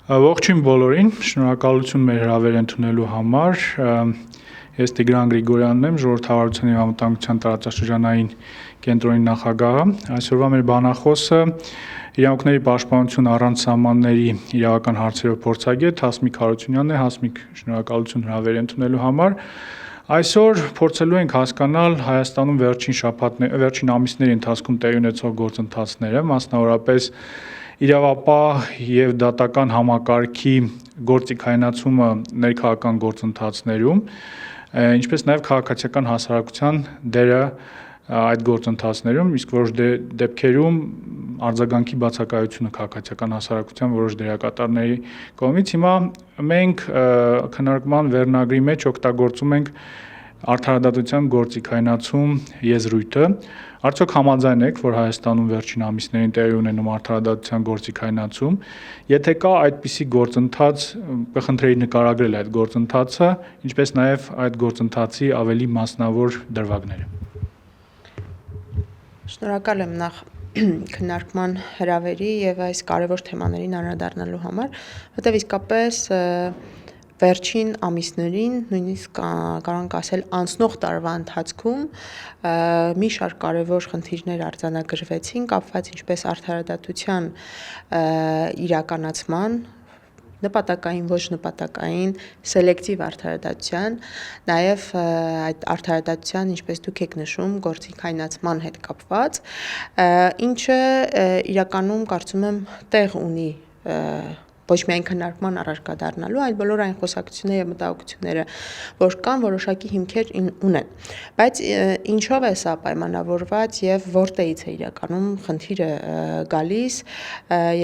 Ողջույն բոլորին, շնորհակալություն մեր հրավերը ընդունելու համար։ Ես Տիգրան Գրիգորյանն եմ, Ժողովրդավարության և անվտանգության տարածաշրջանային կենտրոնի նախագահը։ Այսօրվա մեր բանախոսը իրավունքների պաշտպանություն առանց սահմանների իրավական հարցերով փորձագետ Հասմիկ Հարությունյանն է։ Հասմիկ, շնորհակալություն հրավերը ընդունելու համար։ Այսօր փորձելու ենք հասկանալ Հայաստանում վերջին ամիսների ընթացքում տեղի ունեցող գործընթացները, մասնավորապես իրավապահ և դատական համակարգի գործիքայնացումը ներքաղաքական գործընթացներում, ինչպես նաև քաղաքացիական հասարակության դերը այդ գործընթացներում, իսկ որոշ դեպքերում արձագանքի բացակայությունը քաղաքացիական հասարակության որոշ դերակատարների կողմից։ Հիմա մենք քննարկման վերնագրի մեջ օգտագործում ենք արդարադատության գործիքայնացում եզրույթը։ Արդյոք համաձայն եք, որ Հայաստանում վերջին ամիսներին տեղի ունենում արդարադատության գործիքայնացում։ Եթե կա այդպիսի գործընթաց, կխնդրեի նկարագրել այդ գործընթացը, ինչպես նաև այդ գործընթացի ավելի մասնավոր դրվագները։ Շնորհակալ եմ նախ քննարկման հրավերի եւ այս կարևոր թեմաներին անդրադառնալու համար, որտեղ իսկապես վերջին ամիսներին, նույնիսկ կարող ենք ասել անցնող տարվա ընթացքում մի շարք կարևոր խնդիրներ արձանագրվեցին կապված ինչպես արդարադատության իրականացման նպատակային, ոչ նպատակային, սելեկտիվ արդարադատության, նաև այդ արդարադատության, ինչպես դուք եք նշում, գործիքայնացման հետ կապված, ինչը իրականում կարծում եմ տեղ ունի ոչ միայն քննարկման առարկա դառնալու, այլ բոլոր այն խոսակցությունները եւ մտահոգությունները, որ կան, որոշակի հիմքեր ունեն։ Բայց ինչով է սա պայմանավորված եւ որտեղից է իրականում խնդիրը գալիս,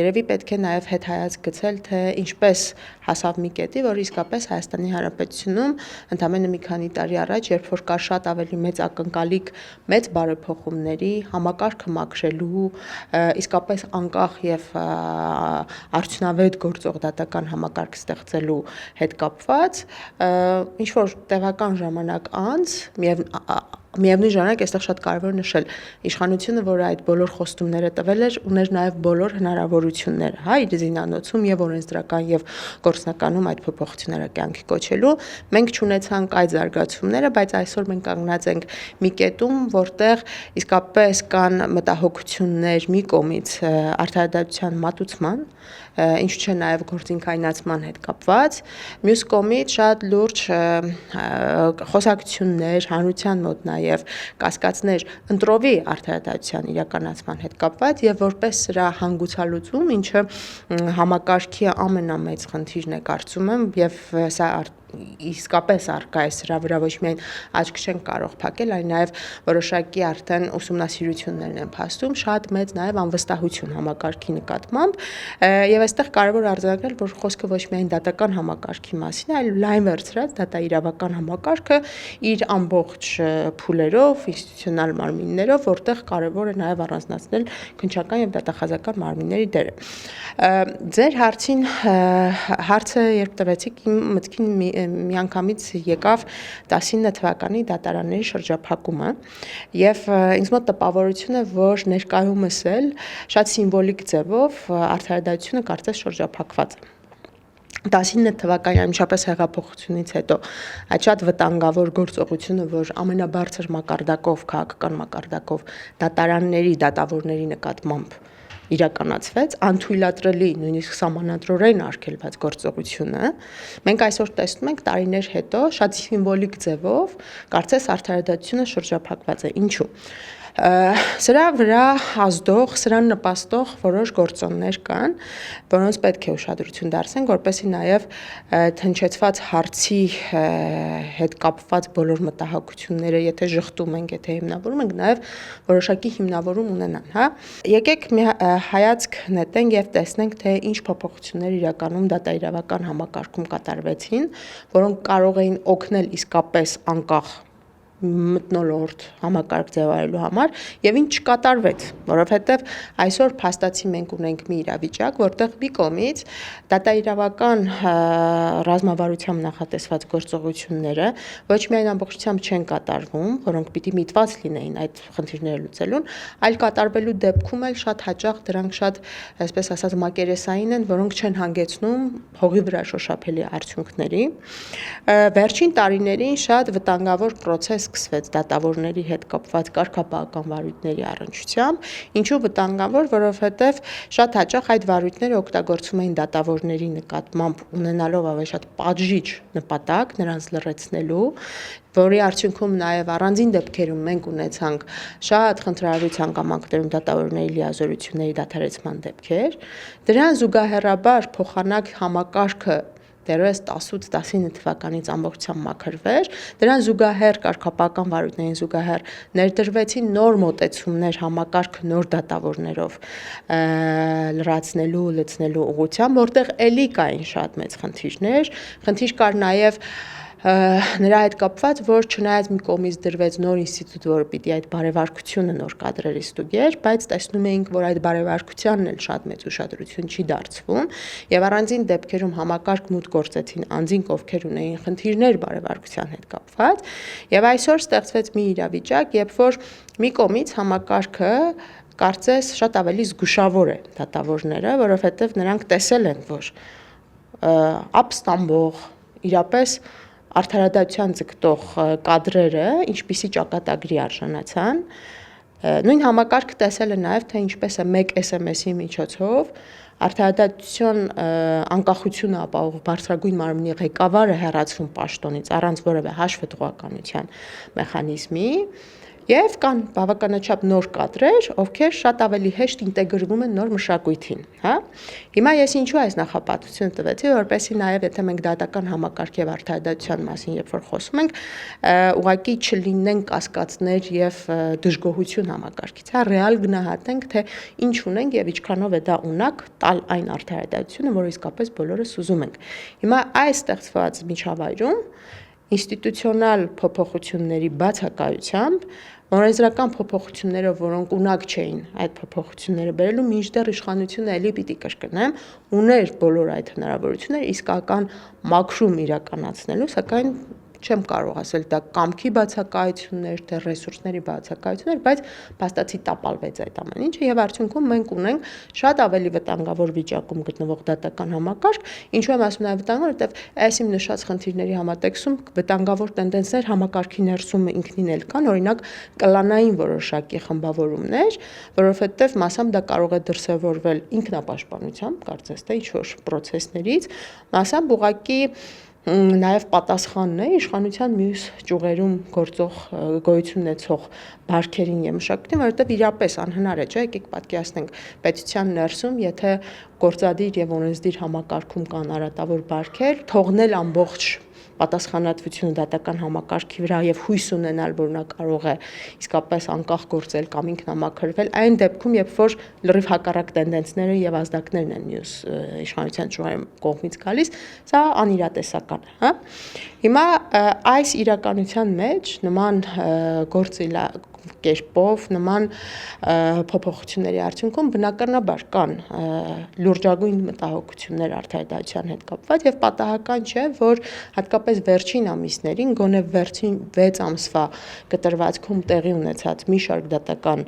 երևի պետք է նաեւ հետհայացք գցել, թե ինչպես հասավ մի կետի, որ իսկապես Հայաստանի Հանրապետությունում ընդամենը մի քանի տարի առաջ, երբ որ կար շատ ավելի մեծ ակնկալիք մեծ բարեփոխումների, համակարգը մաքրելու, իսկապես անկախ եւ արդյունավետ գործող դատական համակարգ ստեղծելու հետ կապված, ինչ որ տևական ժամանակ անց, միևնույն ժամանակ այստեղ շատ կարևոր նշել, իշխանությունը, որ այդ բոլոր խոստումները տվել էր, ուներ նաև բոլոր հնարավորությունները, իր զինանոցում եւ օրենսդրական եւ գործնականում այդ փոփոխությունները կյանքի կոչելու։ Մենք չունեցանք այդ զարգացումները, բայց այսօր մենք կանգնած ենք մի կետում, որտեղ իսկապես կան մտահոգություններ մի կողմից արդարադատության մատուցման, ինչու՞ չէ նաև գործիքայնացման հետ կապված, մյուս կողմից շատ լուրջ խոսակցություններ, հանրության մոտ նաև կասկածներ ընտրովի արդարադատության իրականացման հետ կապված եւ որպես սրա հանգուցալուծում, ինչը համակարգի ամենամեծ խնդիրն է կարծում եմ եւ սա իսկապես առկա է սրա վրա ոչ միայն աչք չենք կարող փակել, այլ նաև որոշակի արդեն ուսումնասիրություններն են փաստում, շատ մեծ նաև անվստահություն համակարգի նկատմամբ եւ այստեղ կարևոր արձանագրել, որ խոսքը ոչ միայն դատական համակարգի մասին, այլ լայն վերցրած դատաիրավական համակարգը իր ամբողջ փուլերով, ինստիտուցիոնալ մարմիններով, որտեղ կարևոր է նաև առանձնացնել քննչական եւ դատախազական մարմինների դերը։ Ձեր հարցը երբ տվեցիք, իմ մտքին միանգամից եկավ 19 թվականի դատարանների շրջափակումը եւ ինձ մոտ տպավորություն է, որ ներկայումս էլ շատ սիմվոլիկ ձևով արդարադատությունը կարծես շրջափակված է։ 19 թվականի անմիջապես հեղափոխությունից հետո այդ շատ վտանգավոր գործողությունը, որ ամենաբարձր մակարդակով, քաղաքական մակարդակով դատարանների, դատավորների նկատմամբ իրականացվեց, անթույլատրելի, նույնիսկ սահմանադրորեն արգելված գործողությունը, մենք այսօր տեսնում ենք տարիներ հետո շատ սիմվոլիկ ձևով կարծես արդարադատությունը շրջափակված է։ Ինչու՞։ Սրա վրա ազդող, սրան նպաստող որոշ գործոններ կան, որոնց պետք է ուշադրություն դարձնենք, որպեսզի նաև թնչեցված հարցի հետ կապված բոլոր մտահոգությունները, եթե ժխտում ենք, եթե հիմնավորում ենք, նաև որոշակի հիմնավորում ունենան, հա։ Եկեք մի հայացք նետենք եւ տեսնենք, թե ինչ փոփոխություններ իրականում դատաիրավական համակարգում կատարվեցին, որոնք կարող էին օգնել իսկապես անկախ մթնոլորտ համակարգ ձևավորելու համար եւ ինչ չկատարվեց, որովհետեւ այսօր փաստացի մենք ունենք մի իրավիճակ, որտեղ մի կողմից դատաիրավական ռազմավարությամբ նախատեսված գործողությունները ոչ միայն ամբողջությամբ չեն կատարվում, որոնք պիտի միտված լինեին այդ խնդիրները լուծելուն, այլ կատարվելու դեպքում էլ շատ հաճախ դրանք շատ, այսպես ասած, մակերեսային են, որոնք չեն հանգեցնում հողի վրա շոշափելի արդյունքների։ Վերջին տարիներին շատ վտանգավոր process սկսվեց դատավորների հետ կապված կարգապահական վարույթների առնչությամբ, ինչու վտանգավոր, որովհետև շատ հաճախ այդ վարույթները օգտագործում էին դատավորների նկատմամբ ունենալով ավելի շատ պատժիչ նպատակ նրանց լրացնելու, որի արդյունքում նաև առանձին դեպքերում մենք ունեցանք շատ խնդրահարույց հանգամանքներում դատավորների լիազորությունների դադարեցման դեպքեր, դրան զուգահեռաբար փոխանակ համակարգը դեռևս 10-19 թվականից ամբողջությամբ մաքրվեր, դրան զուգահեռ կարգապահական վարույթներին զուգահեռ ներդրվեցին նոր մոտեցումներ համակարգը նոր դատավորներով լրացնելու, լցնելու ուղղությամբ, որտեղ էլի կային շատ մեծ խնդիրներ, խնդիր կար նաև նրա հետ կապված, որ չնայած մի կողմից դրվեց նոր ինստիտուտ, որը պիտի այդ բարեվարկությունը նոր կադրերի ստուգեր, բայց տեսնում էինք, որ այդ բարեվարկությանն էլ շատ մեծ ուշադրություն չի դարձվում, եւ առանձին դեպքերում համակարգ մուտք գործեցին անձինք, ովքեր ունեին խնդիրներ բարեվարկության հետ կապված, եւ այսօր ստեղծվեց մի իրավիճակ, երբ որ մի կողմից համակարգը կարծես շատ ավելի զգուշավոր է դատավորները, որովհետեւ նրանք տեսել են, որ ապստամբող իրապես արդարադատության ձգտող կադրերը ինչպիսի ճակատագրի արժանացան, նույն համակարգը տեսել է նաև, թե ինչպես է մեկ SMS-ի միջոցով արդարադատության անկախությունը ապահովող բարձրագույն մարմնի ղեկավարը հեռացվում պաշտոնից առանց որևէ հաշվետվողականության մեխանիզմի, եւ կան բավականաչափ նոր կադրեր, ովքեր շատ ավելի հեշտ ինտեգրվում են նոր մշակույթին, հա։ Հիմա ես ինչու այս նախապատվությունը տվեցի, որպեսզի նաեւ եթե մենք դատական համակարգ եւ արդարադատության մասին երբ որ խոսում ենք, ուղղակի չլինեն կասկածներ եւ դժգոհություն համակարգից, հա, ռեալ գնահատենք, թե ինչ ունենք եւ ինչքանով է դա ունակ տալ այն արդարադատությունը, որը իսկապես բոլորս ուզում ենք։ Հիմա այս ստեղծված միջավայրում ինստիտուցիոնալ փոփոխությունների բացակայությամբ օրենսդրական փոփոխությունները, որոնք ունակ չէին այդ փոփոխությունները բերելու, մինչդեռ իշխանությունը էլի պիտի կրկնեմ, ուներ բոլոր այդ հնարավորությունները իսկական մաքրում իրականացնելու, սակայն չեմ կարող ասել դա կամքի բացակայություններ, թե ռեսուրսների բացակայություններ, բայց փաստացի տապալվեց այդ ամեն ինչը եւ արդյունքում մենք ունենք շատ ավելի վտանգավոր վիճակում գտնվող դատական համակարգ, ինչու եմ ասում նաեւ վտանգավոր, որովհետեւ այս իմ նշած խնդիրների համատեքստում վտանգավոր տենդենսներ համակարգի ներսում ինքնին էլ կան, օրինակ կլանային որոշակի խմբավորումներ, որովհետեւ մասամբ դա կարող է դրսևորվել ինքնապաշտպանությամբ, կարծես թե ինչ-որ process-ներից, մասամբ ուղղակի նաև պատասխանն է իշխանության մյուս ճյուղերում գոյություն ունեցող բարքերին եւ մշակույթին, որովհետեւ իրապես անհնար է, չէ՞, եկեք պատկերացնենք պետության ներսում, եթե գործադիր եւ օրենսդիր համակարգում կան արատավոր բարքեր, թողնել ամբողջ պատասխանատվությունը դատական համակարգի վրա եւ հույս ունենալ, որ նա կարող է իսկապես անկախ գործել կամ ինքնամաքրվել, այն դեպքում, երբ որ լրիվ հակառակ տենդենսները եւ ազդակներն են մյուս իշխանության ճյուղերի կողմից գալիս, սա անիրատեսական է, հա։ Հիմա այս իրականության մեջ նման կերպով նման փոփոխությունների արդյունքում բնականաբար կան լուրջագույն մտահոգություններ արդարադատության հետ կապված եւ պատահական չէ, որ հատկապես վերջին ամիսներին, գոնե վերջին 6 ամսվա կտրվածքում տեղի ունեցած մի շարք դատական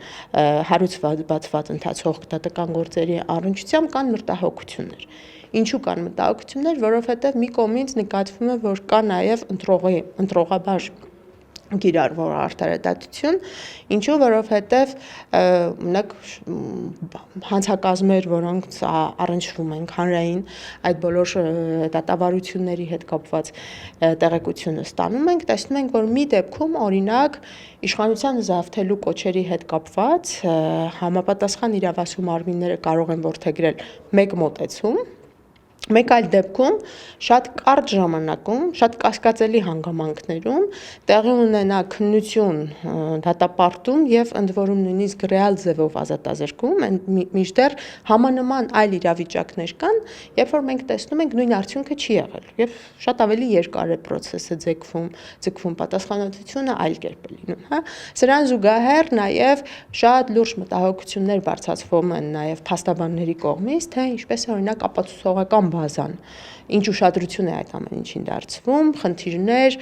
հարուցված ընթացող դատական գործերի առնչությամբ կան մտահոգություններ։ Ինչու կան մտահոգություններ, որովհետեւ մի կողմից նկատվում է, որ կա նաեւ ընտրողաբար գիրառվող արդարադատություն, ինչու որովհետև ունեք հանցակազմեր, որոնք առնչվում են հանրային այդ բոլոր դատավարությունների հետ կապված տեղեկությունը ստանում ենք, տեսնում ենք, որ մի դեպքում օրինակ իշխանության զավթելու կոչերի հետ կապված համապատասխան իրավասու մարմինները կարող են որդեգրել մեկ մոտեցում, Մեկ այլ դեպքում շատ կարճ ժամանակում, շատ կասկածելի հանգամանքներում տեղի ունենա քննություն դատապարտում եւ ընդ որում նույնիսկ ռեալ ձևով ազատազրկում, մինչդեռ համանման այլ իրավիճակներ կան, երբ որ մենք տեսնում ենք նույն արդյունքը չի եղել եւ շատ ավելի երկար է process-ը ձգվում պատասխանատվությունը այլ կերպ է լինում, հա։ Սրան զուգահեռ նաեւ շատ լուրջ մտահոգություններ բարձրացվում են նաեւ փաստաբանների կողմից, թե ինչպես է օրինակ ապացուցողական բազան, ինչ ուշադրություն է այդ ամեն ինչին դարձվում, խնդիրներ,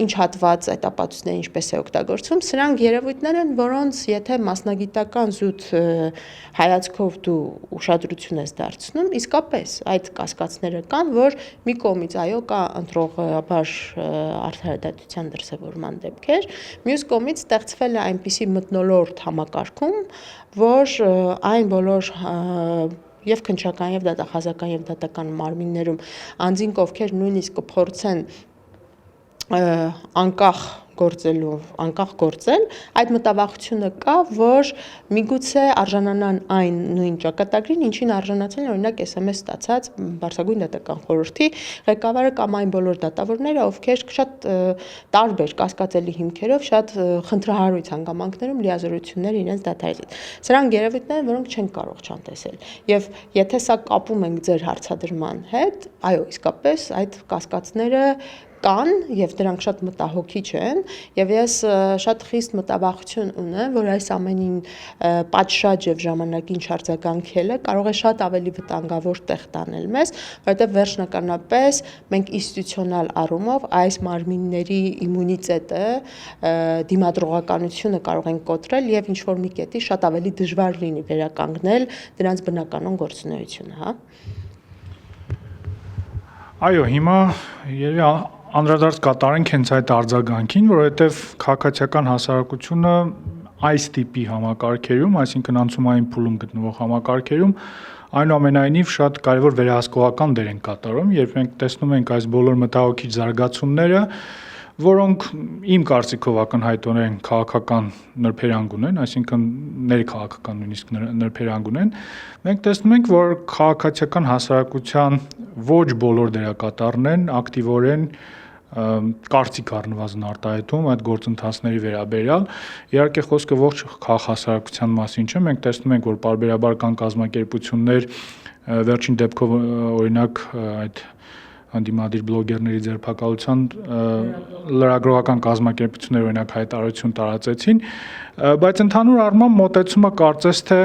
ինչ հատված այդ ապացույցները ինչպես է օգտագործվում, սրանք երևույթներ են, որոնց եթե մասնագիտական զուտ հայացքով դու ուշադրություն ես դարձնում, իսկապես այդ կասկածները կան, որ մի կողմից այո կա ընտրողաբար արդարադատության դրսևորման դեպքեր, մյուս կողմից ստեղծվել է այնպիսի մթնոլորտ համակարգում, որ այն բոլոր եւ քննչական եւ դատախազական եւ դատական մարմիններում անձինք ովքեր նույնիսկ կփորձեն անկախ գործել, այդ մտավախությունը կա, որ միգուցե արժանանան այն նույն ճակատագրին, ինչին արժանացել են օրինակ SMS ստացած Բարձրագույն դատական խորհրդի ղեկավարը կամ այն բոլոր դատավորները, ովքեր շատ տարբեր կասկածելի հիմքերով, շատ խնդրահարույց հանգամանքներում լիազորություններ իրենց դադարեցին։ Սրանք երևույթներ են, որոնք չեն կարող չանտեսել։ Եվ եթե սա կապում ենք ձեր հարցադրման հետ, այո, իսկապես այդ կասկածները կան եւ դրանք շատ մտահոգիչ են եւ ես շատ խիստ մտավախություն ունեմ, որ այս ամենին պատշաճ եւ ժամանակին չարձագանքելը կարող է շատ ավելի վտանգավոր տեղ տանել մեզ, որովհետեւ վերջնականապես մենք ինստիտուցիոնալ առումով այս մարմինների իմունիտետը, դիմադրողականությունը կարող են կոտրել եւ ինչ որ մի կետի շատ ավելի դժվար լինի վերականգնել դրանց բնականon գործունեությունը, հա։ Այո, հիմա երևի անդրադարձ կատարենք հենց այդ արձագանքին, որովհետև քաղաքացիական հասարակությունը այս տիպի համակարգերում, այսինքն անցումային փուլում գտնվող համակարգերում, այնուամենայնիվ շատ կարևոր վերահսկողական դեր են կատարում, երբ մենք տեսնում ենք այս բոլոր մտահոգիչ զարգացումները, որոնք իմ կարծիքով ակնհայտորեն քաղաքական նրբերանգ ունեն, այսինքն ներքաղաքական նույնիսկ նրբերանգ ունեն, մենք տեսնում ենք, որ քաղաքացիական հասարակության ոչ բոլոր դերակատարներն ակտիվորեն կարծիք առնվազն արտահայտում այդ գործընթացների վերաբերյալ։ Իհարկե խոսքը ողջ քաղաքահասարակության մասին չէ, մենք տեսնում ենք, որ պարբերաբար կան կազմակերպություններ, վերջին դեպքով օրինակ այդ հանդիմադիր բլոգերների ձերբակալության լրագրողական կազմակերպություններ օրինակ հայտարարություն տարածեցին, բայց ընդհանուր առմամբ մոտեցումը կարծես թե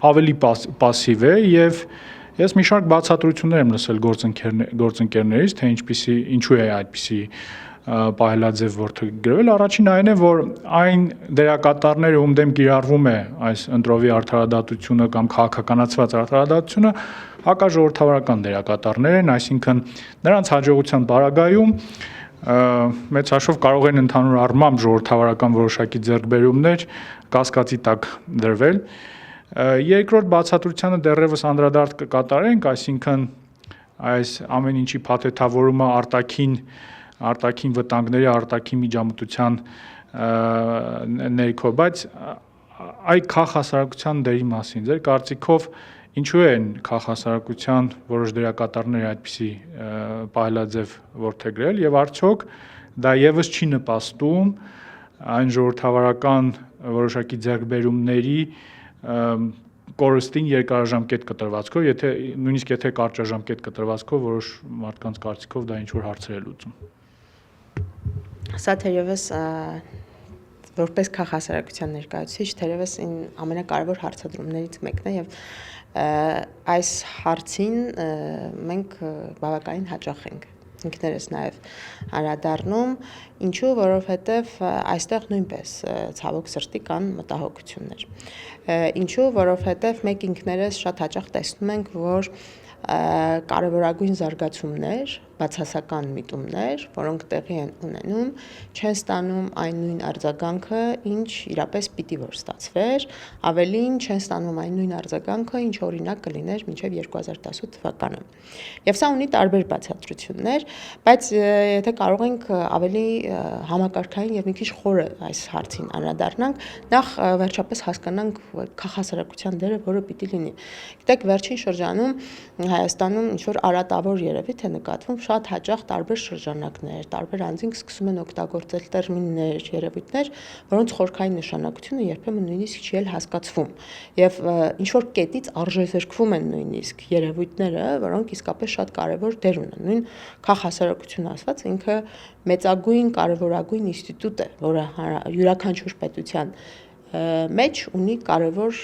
ավելի պասիվ է եւ ես մի շարք բացատրություններ եմ լսել գործընկերներից, թե ինչու է այդպիսի պահելաձև որդեգրվել։ Առաջին այն է, որ այն դերակատարները, ում դեմ կիրառվում է այս ընտրովի արդարադատությունը կամ քաղաքականացված արդարադատությունը, հակաժողովրդավարական դերակատարներ են, այսինքն նրանց հաջողության պարագայում մեծ հաշվով կարող են ընդհանուր առմամբ ժողովրդավարական որոշակի ձեռքբերումներ կասկածի տակ դրվել։ Երկրորդ բացատրությանը դեռևս անդրադարձ կկատարենք, այսինքն այս ամեն ինչի փաթեթավորումը արտաքին վտանգների, արտաքին միջամտության ներքո, բայց այ քաղաքահասարակության դերի մասին ձեր կարծիքով ինչու են քաղաքահասարակության որոշ դերակատարներ այդպիսի պահելաձև որդեգրել եւ արդյոք դա եւս չի նպաստում այն ժողովրդավարական որոշակի ձեռքբերումների կորստին երկարաժամկետ կտրվածքով, նույնիսկ եթե կարճաժամկետ կտրվածքով որոշ մարդկանց կարծիքով դա ինչ որ հարցեր է լուծում։ Սա թերևս որպես քաղաքահասարակության ներկայացուցիչ թերևս ամենակարևոր հարցադրումներից մեկն է եւ այս հարցին մենք բավականին հաճախ ենք ինքներս նաև անդրադառնում, ինչու, որովհետև այստեղ նույնպես ցավոք սրտի կան մտահոգություններ։ Ինչու, որովհետև մենք ինքներս շատ հաճախ տեսնում ենք, որ կարևորագույն զարգացումներ բացասական միտումներ, որոնք տեղի են ունենում, չեն ստանում այն նույն արձագանքը, ինչ իրապես պիտի որ ստացվեր, ավելին չեն ստանում այն նույն արձագանքը, ինչ օրինակ կլիներ մինչև 2018 թվականը։ Եվ սա ունի տարբեր բացատրություններ, բայց եթե կարող ենք ավելի համակարգային եւ մի քիչ խորը այս հարցին անդրադառնանք, նախ վերջապես հասկանանք քաղաքասարակության դերը, որը պիտի լինի։ Գիտեք, վերջին շրջանում Հայաստանում ինչ որ արատավոր երևի թե նկատվում շատ հաճախ տարբեր շրջանակներ, տարբեր անձինք սկսում են օգտագործել տերմիններ, երևույթներ, որոնց խորքային նշանակությունը երբեմն նույնիսկ չի էլ հասկացվում։ Եվ ինչ որ կետից արժեզրկվում են նույնիսկ երևույթները, որոնք իսկապես շատ կարևոր դեր ունեն։ Նույն քաղաքասարակություն ասված ինքը մեծագույն կարևորագույն ինստիտուտ է, որը յուրաքանչյուր պետության մեջ ունի կարևոր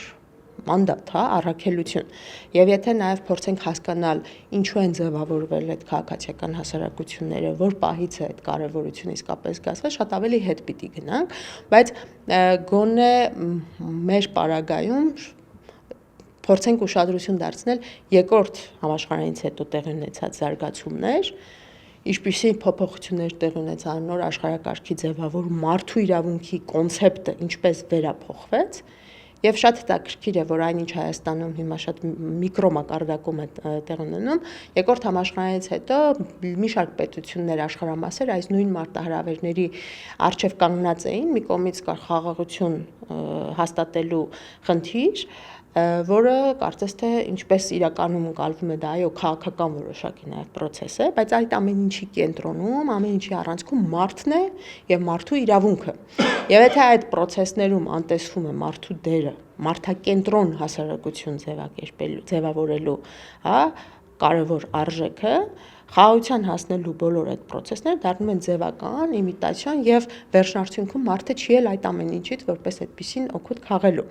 մանդատ, առաքելություն։ Եվ եթե նաև փորձենք հասկանալ ինչու են ձևավորվել այդ քաղաքացիական հասարակությունները, որ պահից է այդ կարևորությունը իսկապես զգացվել, շատ ավելի հետ պիտի գնանք, բայց գոնե մեր պարագայում փորձենք ուշադրություն դարձնել երկրորդ համաշխարհայինից հետո տեղի ունեցած զարգացումներ, ինչպիսի փոփոխություններ տեղի ունեցան նոր աշխարհակարգի ձևավորում, մարդու իրավունքի կոնցեպտը ինչպես վերափոխվեց, եւ շատ հետաքրքիր է, որ այնինչ Հայաստանում հիմա շատ միկրո մակարդակում է տեղ ունենում, երկրորդ համաշխարհայինից հետո մի շարք պետություններ, աշխարհամասեր այս նույն մարտահրավերների առջև կանգնած էին, մի կողմից կար խաղաղություն հաստատելու խնդիր, որը կարծես թե ինչպես իրականում ընկալվում է դա, այո, քաղաքական որոշակի նաև process է, բայց այդ ամեն ինչի կենտրոնում, ամեն ինչի առանցքում մարդն է եւ մարդու իրավունքը։ Եվ եթե այդ process-ներում անտեսվում է մարդու դերը, մարդակենտրոն հասարակություն ձևավորելու, կարևոր արժեքը, խաղաղության հասնելու բոլոր այդ process-ները դառնում են ձևական, իմիտացիոն եւ վերջնարդյունքում մարդը չի էլ այդ ամեն ինչից որպես այդպեսին օգուտ քաղելու։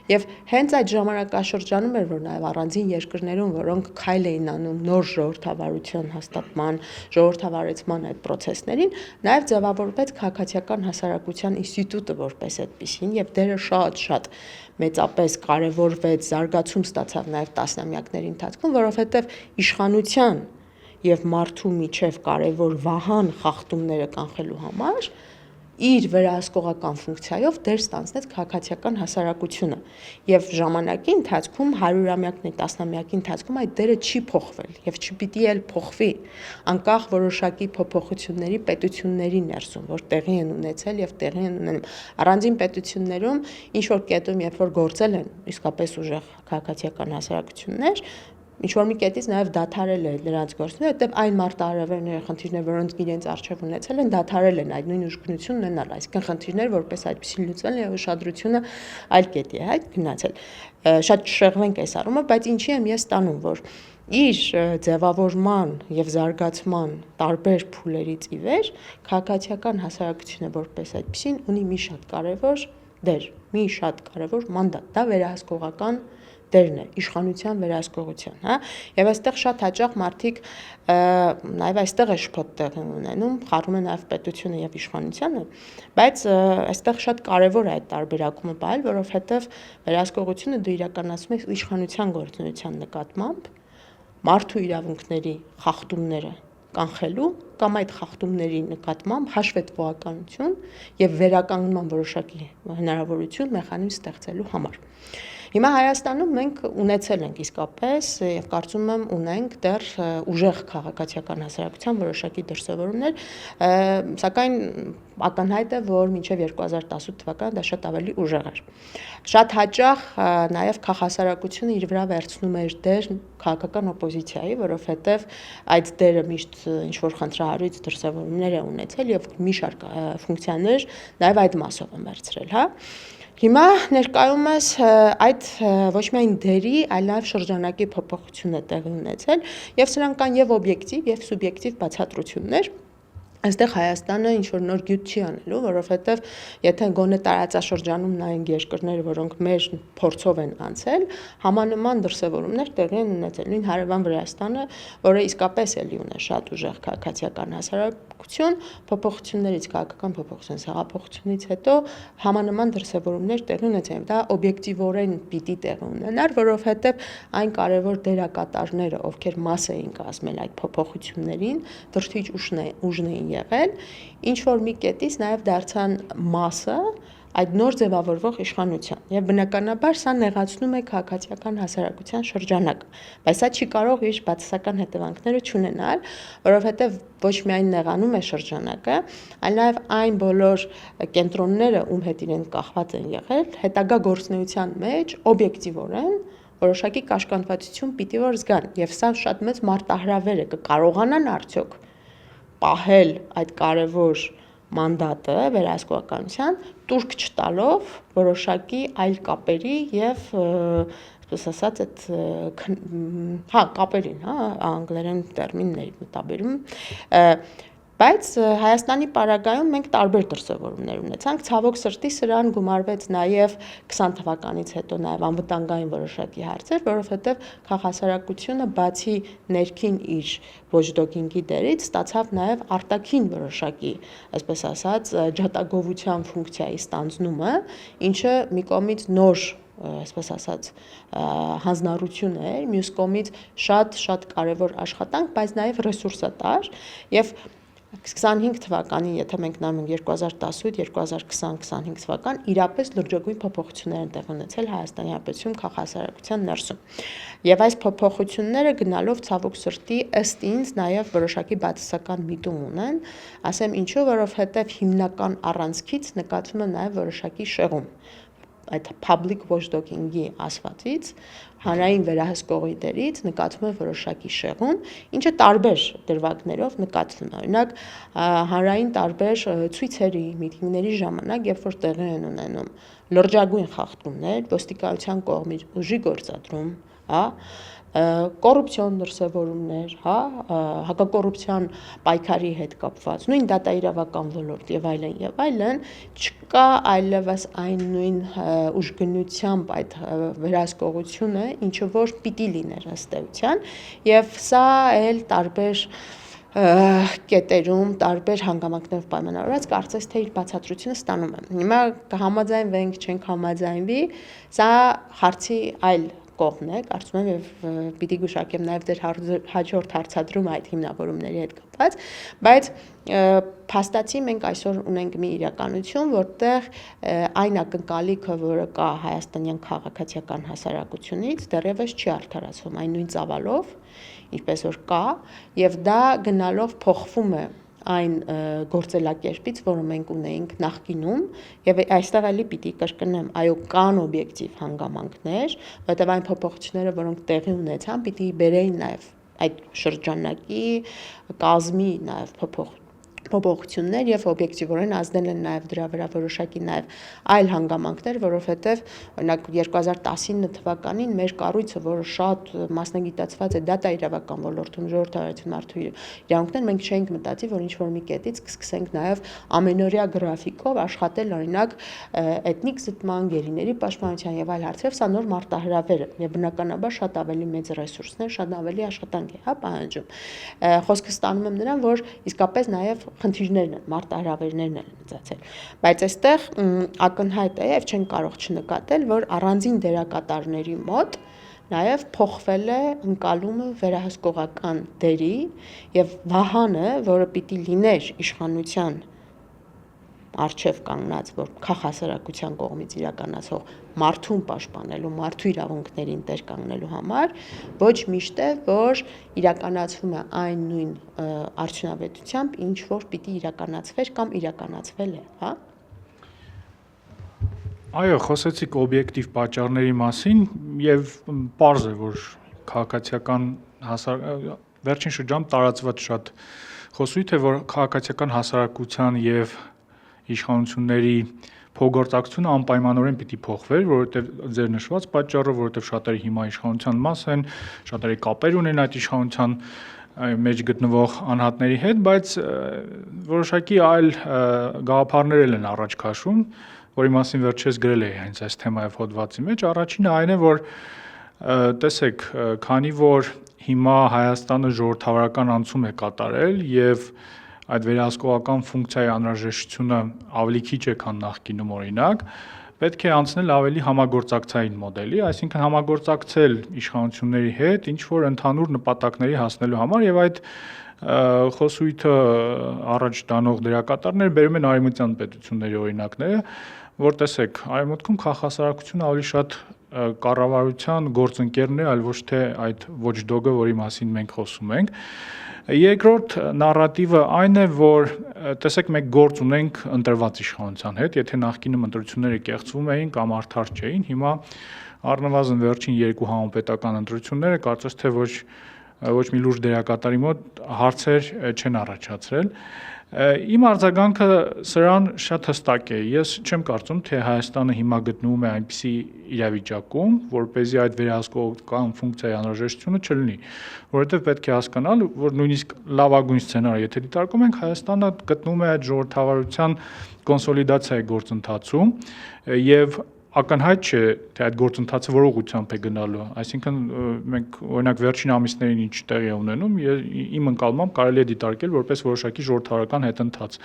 Եվ հենց այդ ժամանակաշրջանում էր, որ նաեւ առանձին երկրներում, որոնք քայլ էին անում նոր ժողովրդավարության հաստատման, ժողովրդավարեցման այդ process-ներին, նաեւ ձևավորվեց քաղաքացիական հասարակության ինստիտուտը որպես այդպեսին եւ դերը շատ մեծապես կարևորվեց, զարգացում ստացավ նաեւ տասնամյակների ընթացքում, որովհետեւ իշխանության եւ մարդու միջև կարևոր վահան խախտումները կանխելու համար իր վերահսկողական ֆունկցիայով դեր ստանձնեց քաղաքացիական հասարակությունը եւ ժամանակի ընթացքում 100-ամյակների, տասնամյակի ընթացքում այդ դերը չի փոխվել եւ չպիտի էլ փոխվի անկախ որոշակի փոփոխությունների պետությունների ներսում, որ տեղի են ունեցել եւ տեղի են ունենում առանձին պետություններում ինչ որ կետում երբ որ գործել են իսկապես ուժեղ քաղաքացիական հասարակություններ ինչ որ մի կետից նաև դադարել է նրանց գործները, հետև այն մարտահրավերները, խնդիրները, որոնք իրենց առջև ունեցել են, դադարել են այդ նույն ուժգնություն ունենալ, այսինքն խնդիրներ որպես այդպեսին լուծվել եւ ուշադրությունը այլ կետի է գնացել։ Շատ շեղվենք այս առումով, բայց ինչի եմ ես ստանում, որ իր ձևավորման եւ զարգացման տարբեր փուլերից ի վեր քաղաքացիական հասարակությունը որպես այդպեսին ունի մի շատ կարեւոր դեր, մի շատ կարեւոր մանդատ, դա վերահսկողական դերն է, իշխանության վերահսկողության, եւ այստեղ շատ հաճախ մարդիկ նաեւ այստեղ է շփոթ տեղի ունենում, խառնում են նաեւ պետությունը եւ իշխանությանը, բայց այստեղ շատ կարեւոր է այդ տարբերակումը պահել, որովհետեւ վերահսկողությունը դու իրականացնում ես իշխանության գործունեության նկատմամբ, մարդու իրավունքների խախտումները կանխելու կամ այդ խախտումների նկատմամբ հաշվետվողականություն եւ վերականգնման որոշակի հնարավորություն մեխանիզմ ստեղծելու համար։ Հիմա Հայաստանում մենք ունեցել ենք իսկապես եւ կարծում եմ ունենք դեռ ուժեղ քաղաքացիական հասարակության որոշակի դրսևորումներ, սակայն ակնհայտ է, որ մինչև 2018 թվականը դա շատ ավելի ուժեղ էր։ Շատ հաճախ նաեւ քաղաքասարակությունը իր վրա վերցնում էր դեր քաղաքական օպոզիցիայի, որովհետեւ այդ դերը միշտ ինչ որ խնդրահարույց դրսևորումներ է ունեցել եւ մի շարք ֆունկցիաներ նաեւ այդ մասով են վերցրել, Հիմա ներկայումս այդ ոչ միայն դերի, այլ նաև շրջանակի փոփոխություն է տեղի ունեցել եւ սրանք կան եւ օբյեկտիվ եւ սուբյեկտիվ բացատրություններ։ Այստեղ Հայաստանը ինչ-որ նոր գյուտ չի անելու, որովհետև եթե գոնե տարածաշրջանում նայենք երկրները, որոնք մեր փորձով են անցել, համանման դրսևորումներ տեղի են ունեցել։ Նույն հարևան Վրաստանը, որը իսկապես էլի ունի շատ ուժեղ քաղաքացիական հասարակություն, փոփոխություններից, քաղաքական փոփոխությունից, հեղափոխությունից հետո համանման դրսևորումներ տեղի ունեցել։ Դա օբյեկտիվորեն պիտի տեղի ունենար, որովհետև այն կարևոր դերակատարները, ովքեր մաս էին կազմել այդ փոփոխություններին, դրթիչ ուժն էին եղել, ինչ որ մի կետից նաև դարձան մասը այդ նոր ձևավորվող իշխանության եւ բնականաբար սա նեղացնում է քաղաքացիական հասարակության շրջանակը, բայց սա չի կարող իր բացասական հետևանքները չունենալ, որովհետեւ ոչ միայն նեղանում է շրջանակը, այլ նաև այն բոլոր կենտրոնները, ում հետ իրենք կախված են եղել, հետագա գործունեության մեջ օբյեկտիվորեն որոշակի կաշկանդվածություն պիտի որ զգան եւ սա շատ մեծ մարտահրավեր է, կկարողանան արդյոք պահել այդ կարևոր մանդատը վերահսկողականության տուրք չտալով որոշակի այլ կապերի եւ այսպես ասած այդ կապերին, անգլերեն տերմիններ մտաբերում Բայց Հայաստանի պարագայում մենք տարբեր դրսևորումներ ունեցանք, ցավոք սրտի սրան գումարվեց նաև 20 թվականից հետո նաև անվտանգային որոշակի հարցեր, որովհետև քաղաքասարակությունը բացի ներքին իր ոչդոկինգի դերից ստացավ նաև արտաքին որոշակի, այսպես ասած, ջատագովության ֆունկցիայի ստանձնումը, ինչը մի կողմից նոր այսպես ասած հանձնառություն էր, մյուս կողմից շատ կարևոր աշխատանք, բայց նաև ռեսուրսատար եւ 25 թվականին, եթե մենք նայում ենք 2018-2020-25 թվական, իրապես լրջագույն փոփոխություններ են տեղի ունեցել Հայաստանի Հանրապետությունում քաղաքասարակության ներսում։ Եվ այս փոփոխությունները գնալով ցավոք սրտի ըստ ինձ նաև որոշակի բացասական միտում ունեն, ասեմ ինչու, որովհետև հիմնական առանցքից նկատվում է նաև որոշակի շեղում այդ public watchdog-ի ասվածից, հանրային վերահսկողի դերից նկատվում է որոշակի շեղում, ինչը տարբեր դրվագներով նկատվում է։ Օրինակ, հանրային տարբեր ցույցերի, միտինգների ժամանակ, երբ որ տեղի են ունենում լրջագույն խախտումներ, ոստիկանության կողմից ուժի գործադրում, կոռուպցիոն դրսևորումներ, հակակոռուպցիոն պայքարի հետ կապված, նույն դատաիրավական ոլորտ եւ այլն, չկա այլևս այն նույն ուժգնությամբ այդ վերահսկողությունը, ինչը որ պիտի լիներ ըստ էության, եւ սա էլ տարբեր կետերում, տարբեր հանգամանքներով պայմանավորված, կարծես թե իր բացատրությունը ստանում է։ Հիմա կհամաձայնվենք, չենք համաձայնվի, սա հարցի այլ կողմն է, կարծում եմ եւ պիտի գուշակեմ նաեւ դեր հաջորդ հարցադրումը այդ հիմնավորումների հետ կապված, բայց փաստացի մենք այսօր ունենք մի իրականություն, որտեղ այն ակնկալիքը, որը կա հայաստանյան քաղաքացիական հասարակությունից, դեռևս չի արդարացվում այն նույն ծավալով, ինչպես որ կա, եւ դա գնալով փոխվում է այն գործելակերպից, որը մենք ունեինք նախկինում, եւ այստեղ էլի պիտի կրկնեմ, այո, կան օբյեկտիվ հանգամանքներ, որտեղ այն փոփոխությունները, որոնք տեղի ունեցան, պիտի բերեին նաեւ այդ շրջանակի կազմի նաեւ փոփոխություններ եւ օբյեկտիվորեն ազդել են նաեւ դրա վրա որոշակի նաեւ այլ հանգամանքներ, որովհետեւ օրինակ 2019 թվականին մեր կառույցը, որը շատ մասնագիտացված է դատաիրավական ոլորտում, ժողովրդավարություն մարդու իրավունքներ, մենք չէինք մտածի, որ ինչ-որ մի կետից կսկսենք նաեւ ամենօրյա գրաֆիկով աշխատել օրինակ էթնիկ զտման, գերիների պաշտպանության եւ այլ հարցերով, սա նոր մարտահրավեր է եւ բնականաբար շատ ավելի մեծ ռեսուրսներ, շատ ավելի աշխատանք է, պահանջում։ Խոսքը ստանում եմ նրան, որ իսկապես նաեւ խնդիրներն են, մարտահրավերներն են մեծացել, բայց այստեղ ակնհայտ է եւ չեն կարող չնկատել, որ առանձին դերակատարների մոտ նաեւ փոխվել է ընկալումը վերահսկողական դերի եւ վահանը, որը պիտի լիներ իշխանության արչև կանգնած, որ քաղաքասարակության կողմից իրականացող մարդուն պաշտպանելու, մարդու իրավունքներին տեր կանգնելու համար, ոչ միշտ է, որ իրականացվում է այն նույն արդյունավետությամբ, ինչ որ պիտի իրականացվեր կամ իրականացվել է, Այո, խոսեցիք օբյեկտիվ պատճառների մասին եւ պարզ է, որ քաղաքացիական վերջին շրջանում տարածված շատ խոսույթ է, որ քաղաքացիական հասարակության եւ իշխանությունների փոխգործակցությունը անպայմանորեն պիտի փոխվեր, որովհետև ձեր նշված պատճառով, որովհետև շատերը հիմա իշխանության մաս են, շատերը կապեր ունեն այդ իշխանության մեջ գտնվող անհատների հետ, բայց որոշակի այլ գաղափարներ են առաջ քաշում, որի մասին վերջերս գրել էի հենց այս թեմայով հոդվածի մեջ։ Առաջինը այն է, որ տեսեք, քանի որ հիմա Հայաստանը ժողովրդավարական անցում է կատարել եւ այդ վերահսկողական ֆունկցիայի անհրաժեշտությունը ավելի քիչ է, քան նախկինում օրինակ, պետք է անցնել ավելի համագործակցային մոդելի, այսինքն համագործակցել իշխանությունների հետ ինչ որ ընդհանուր նպատակների հասնելու համար եւ այդ խոսույթը առաջ տանող դերակատարները բերում են արևմտյան պետությունների օրինակները, որ տեսեք, արևմուտքում քաղաքասարակությունը ավելի շատ կառավարության գործընկերն է, այլ ոչ թե այդ watchdog-ը, որի մասին մենք խոսում ենք։ Երկրորդ նարատիվը այն է, որ տեսեք մենք գործ ունենք ընտրված իշխանության հետ, եթե նախկինում ընտրությունները կեղծվում էին կամ արդար չէին, հիմա առնվազն վերջին 2 համապետական ընտրությունները կարծես թե ոչ մի լուրջ դերակատարի մոտ հարցեր չեն առաջացրել։ Իմ արձագանքը սրան շատ հստակ է։ Ես չեմ կարծում, թե Հայաստանը հիմա գտնվում է այնպիսի իրավիճակում, որպեսզի այդ վերահսկողական ֆունկցիայի անհրաժեշտությունը չլինի, որովհետև պետք է հասկանալ, որ նույնիսկ լավագույն սցենարը, եթե դիտարկում ենք, Հայաստանը գտնվում է այդ ժողովրդավարության կոնսոլիդացիայի գործընթացում եւ ակնհայտ չէ, թե այդ գործընթացը որ ուղղությամբ է գնալու, այսինքն մենք օրինակ վերջին ամիսներին ինչ տեղի է ունենում, իմ ընկալմամբ կարելի է դիտարկել որպես որոշակի ժողովրդավարական հետընթաց։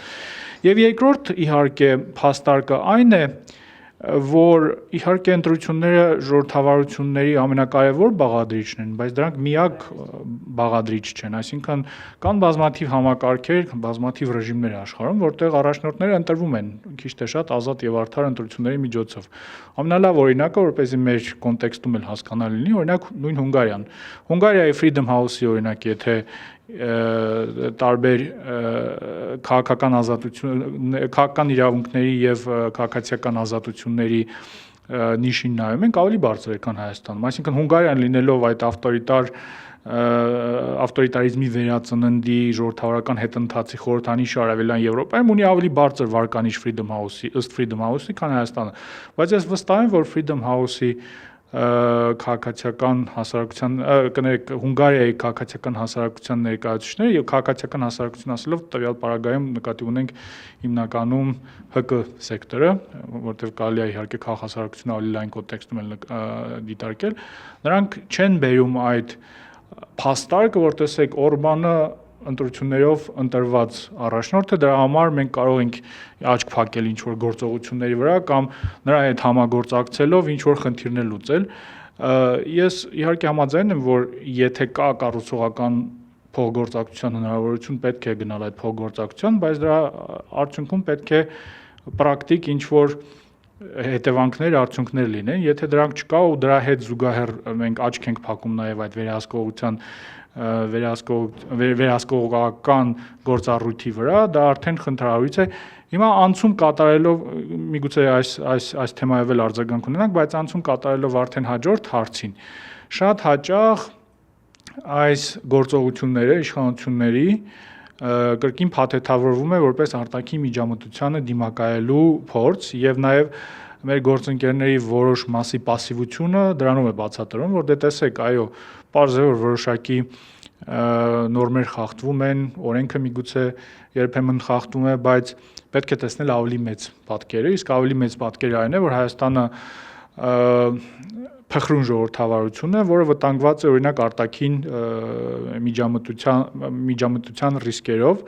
Եվ երկրորդ իհարկե փաստարկը այն է, որ իհարկե ընտրությունները ժողովրդավարությունների ամենակարևոր բաղադրիչն են, բայց դրանք միակ բաղադրիչ չեն, այսինքն կան բազմաթիվ համակարգեր, բազմաթիվ ռեժիմներ աշխարհում, որտեղ առաջնորդները ընտրվում են քիչ թե շատ ազատ եւ արդար ընտրությունների միջոցով։ Ամենալավ օրինակը, որպեսզի մեր կոնտեքստում էլ հասկանալի լինի, օրինակ նույն Հունգարիան։ Հունգարիայի Freedom House-ի օրինակ, եթե տարբեր քաղաքական քաղաքական իրավունքների եւ քաղաքացիական ազատությունների նիշին նայում ենք, ավելի բարձր է, քան Հայաստանում։ Այսինքն Հունգարիան լինելով այդ ավտորիտարիզմի վերածննդի ժողովրդավարական հետընթացի խորհրդանիշը Արևելյան Եվրոպայում ունի ավելի բարձր վարկանիշ Freedom House-ի, ըստ Freedom House-ի, քան Հայաստանը։ Բայց ես վստահ եմ, որ Freedom House-ի քաղաքացիական հասարակության կներեք Հունգարիայի քաղաքացիական հասարակության ներկայացուցիչները եւ քաղաքացիական հասարակություն ասելով տվյալ պարագայում նկատի ունենք հիմնականում ՀԿ սեկտորը, որտեղ կարելի է իհարկե քաղաքասարակությունը ավելի լայն կոնտեքստում էլ դիտարկել, նրանք չեն բերում այդ փաստարկը, որ տեսեք Օրբանը ընտրություններով ընտրված առաջնորդ է, դրա համար մենք կարող ենք աչք փակել ինչ որ գործողությունների վրա կամ նրա հետ համագործակցելով ինչ որ խնդիրներ լուծել։ Ես իհարկե համաձայն եմ, որ եթե կա կառուցողական փոխգործակցության հնարավորություն, պետք է գնալ այդ փոխգործակցության, բայց դրա արդյունքում պետք է պրակտիկ ինչ որ հետևանքներ, արդյունքներ լինեն, եթե դրանք չկա ու դրա հետ զուգահեռ մենք աչք ենք փակում նաև այդ վերահսկողական գործառույթի վրա, դա արդեն խնդրահարույց է։ Հիմա անցում կատարելով, միգուցե այս թեմայով էլ արձագանք ունենանք, բայց անցում կատարելով արդեն հաջորդ հարցին, շատ հաճախ այս գործողությունները իշխանությունների կրկին փաթեթավորվում է որպես արտաքին միջամտությանը դիմակայելու փորձ եւ նաեւ մեր գործընկերների որոշ մասի пассивությունը դրանով է բացատրվում, որ դե տեսեք, այո, պարզ է որ որոշակի նորմեր խախտվում են, օրենքը միգուցե երբեմն խախտվում է, բայց պետք է տեսնել ավելի մեծ պատկերը, իսկ ավելի մեծ պատկերը այն է, որ Հայաստանը փխրուն ժողովրդավարություն է, որը վտանգված է օրինակ արտաքին միջամտության ռիսկերով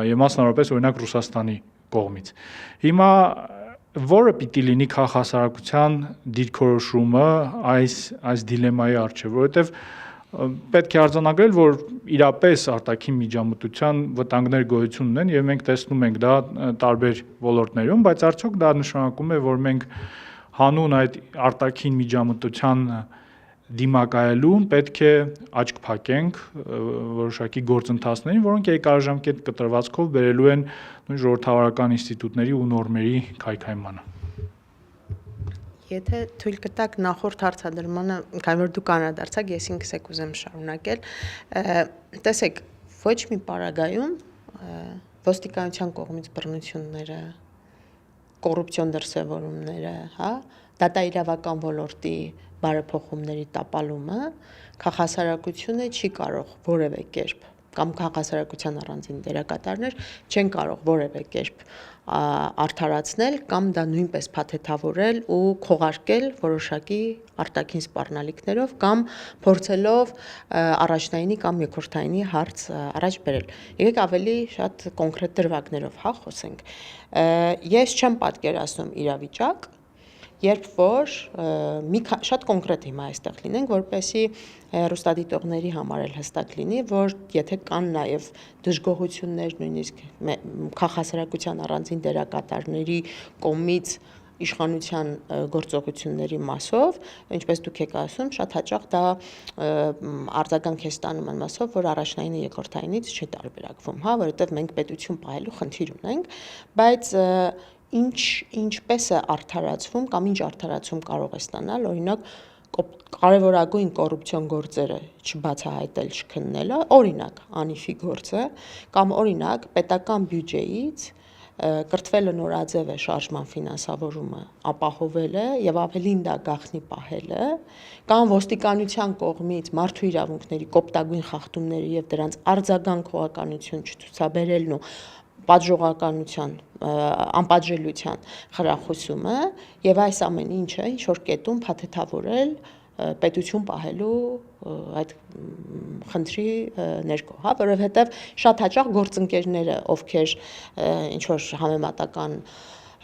եւ մասնավորապես օրինակ Ռուսաստանի կողմից։ Հիմա որը պիտի լինի քաղաքասարակության դիրքորոշումը այս դիլեմայի առջև, որովհետեւ պետք է արձանագրել, որ իրապես արտաքին միջամտության վտանգներ գոյություն ունեն եւ մենք տեսնում ենք դա տարբեր ոլորտներում, բայց արդյոք դա նշանակում է, որ մենք հանուն այդ արտաքին միջամտության դիմակայելուն պետք է աչք փակենք որոշակի գործընթացներին, որոնք երկարաժամկետ կտրվածքով բերելու են նույն ժողովրդավարական ինստիտուտների ու նորմերի քայքայմանը։ Եթե թույլ կտաք նախորդ հարցադրմանը, քանի որ դուք անդրադարձաք, ես ինքս եք ուզեմ շարունակել, տեսեք, ոչ մի պարագայում ոստիկանության կողմից բռնությունները, կոռուպցիոն դրսևորումները, հա, դատաիրավական ոլորտի բարեփոխումների տապալումը քաղաքասարակությունը չի կարող որևէ կերպ կամ քաղաքասարակության առանձին դերակատարներ չեն կարող որևէ կերպ արդարացնել կամ դա նույնպես փաթեթավորել ու քողարկել որոշակի արտաքին սպառնալիքներով կամ փորձելով առաջնայինի կամ երկրորդայինի հարց առաջ բերել։ Եկեք ավելի շատ կոնկրետ դրվագներով խոսենք։ Ես չեմ պատկերացնում իրավիճակ, երբ որ շատ կոնկրետ հիմա այստեղ լինենք, որպեսզի հեռուստադիտողների համար էլ հստակ լինի, որ եթե կան նաև դժգոհություններ նույնիսկ քաղաքասարակության առանձին դերակատարների կողմից իշխանության գործողությունների մասով, ինչպես դուք եք ասում, շատ հաճախ դա արձագանք է ստանում այն մասով, որ առաջնայինը երկրորդայինից չի տարբերակվում, որովհետև մենք պետություն պահելու խնդիր ունենք, բայց ինչպես է արդարացվում կամ ինչ արդարացում կարող է ստանալ, օրինակ կարևորագույն կոռուպցիոն գործերը չբացահայտել, չքննելը, օրինակ Անիֆի գործը, կամ օրինակ պետական բյուջեից կրթվելը նորաձև է շարժման ֆինանսավորումը ապահովելը եւ ավելին դա գաղտնի պահելը, կամ ոստիկանության կողմից մարդու իրավունքների կոպտագույն խախտումների եւ դրանց արձագանք հողականություն չցուցաբերելն ու պատժողականության, անպատժելիության խրախուսումը եւ այս ամեն ինչը ինչ որ կետում փաթեթավորել պետություն պահելու այդ խնդրի ներքո, որովհետեւ շատ հաճախ գործընկերները, ովքեր ինչ որ համեմատական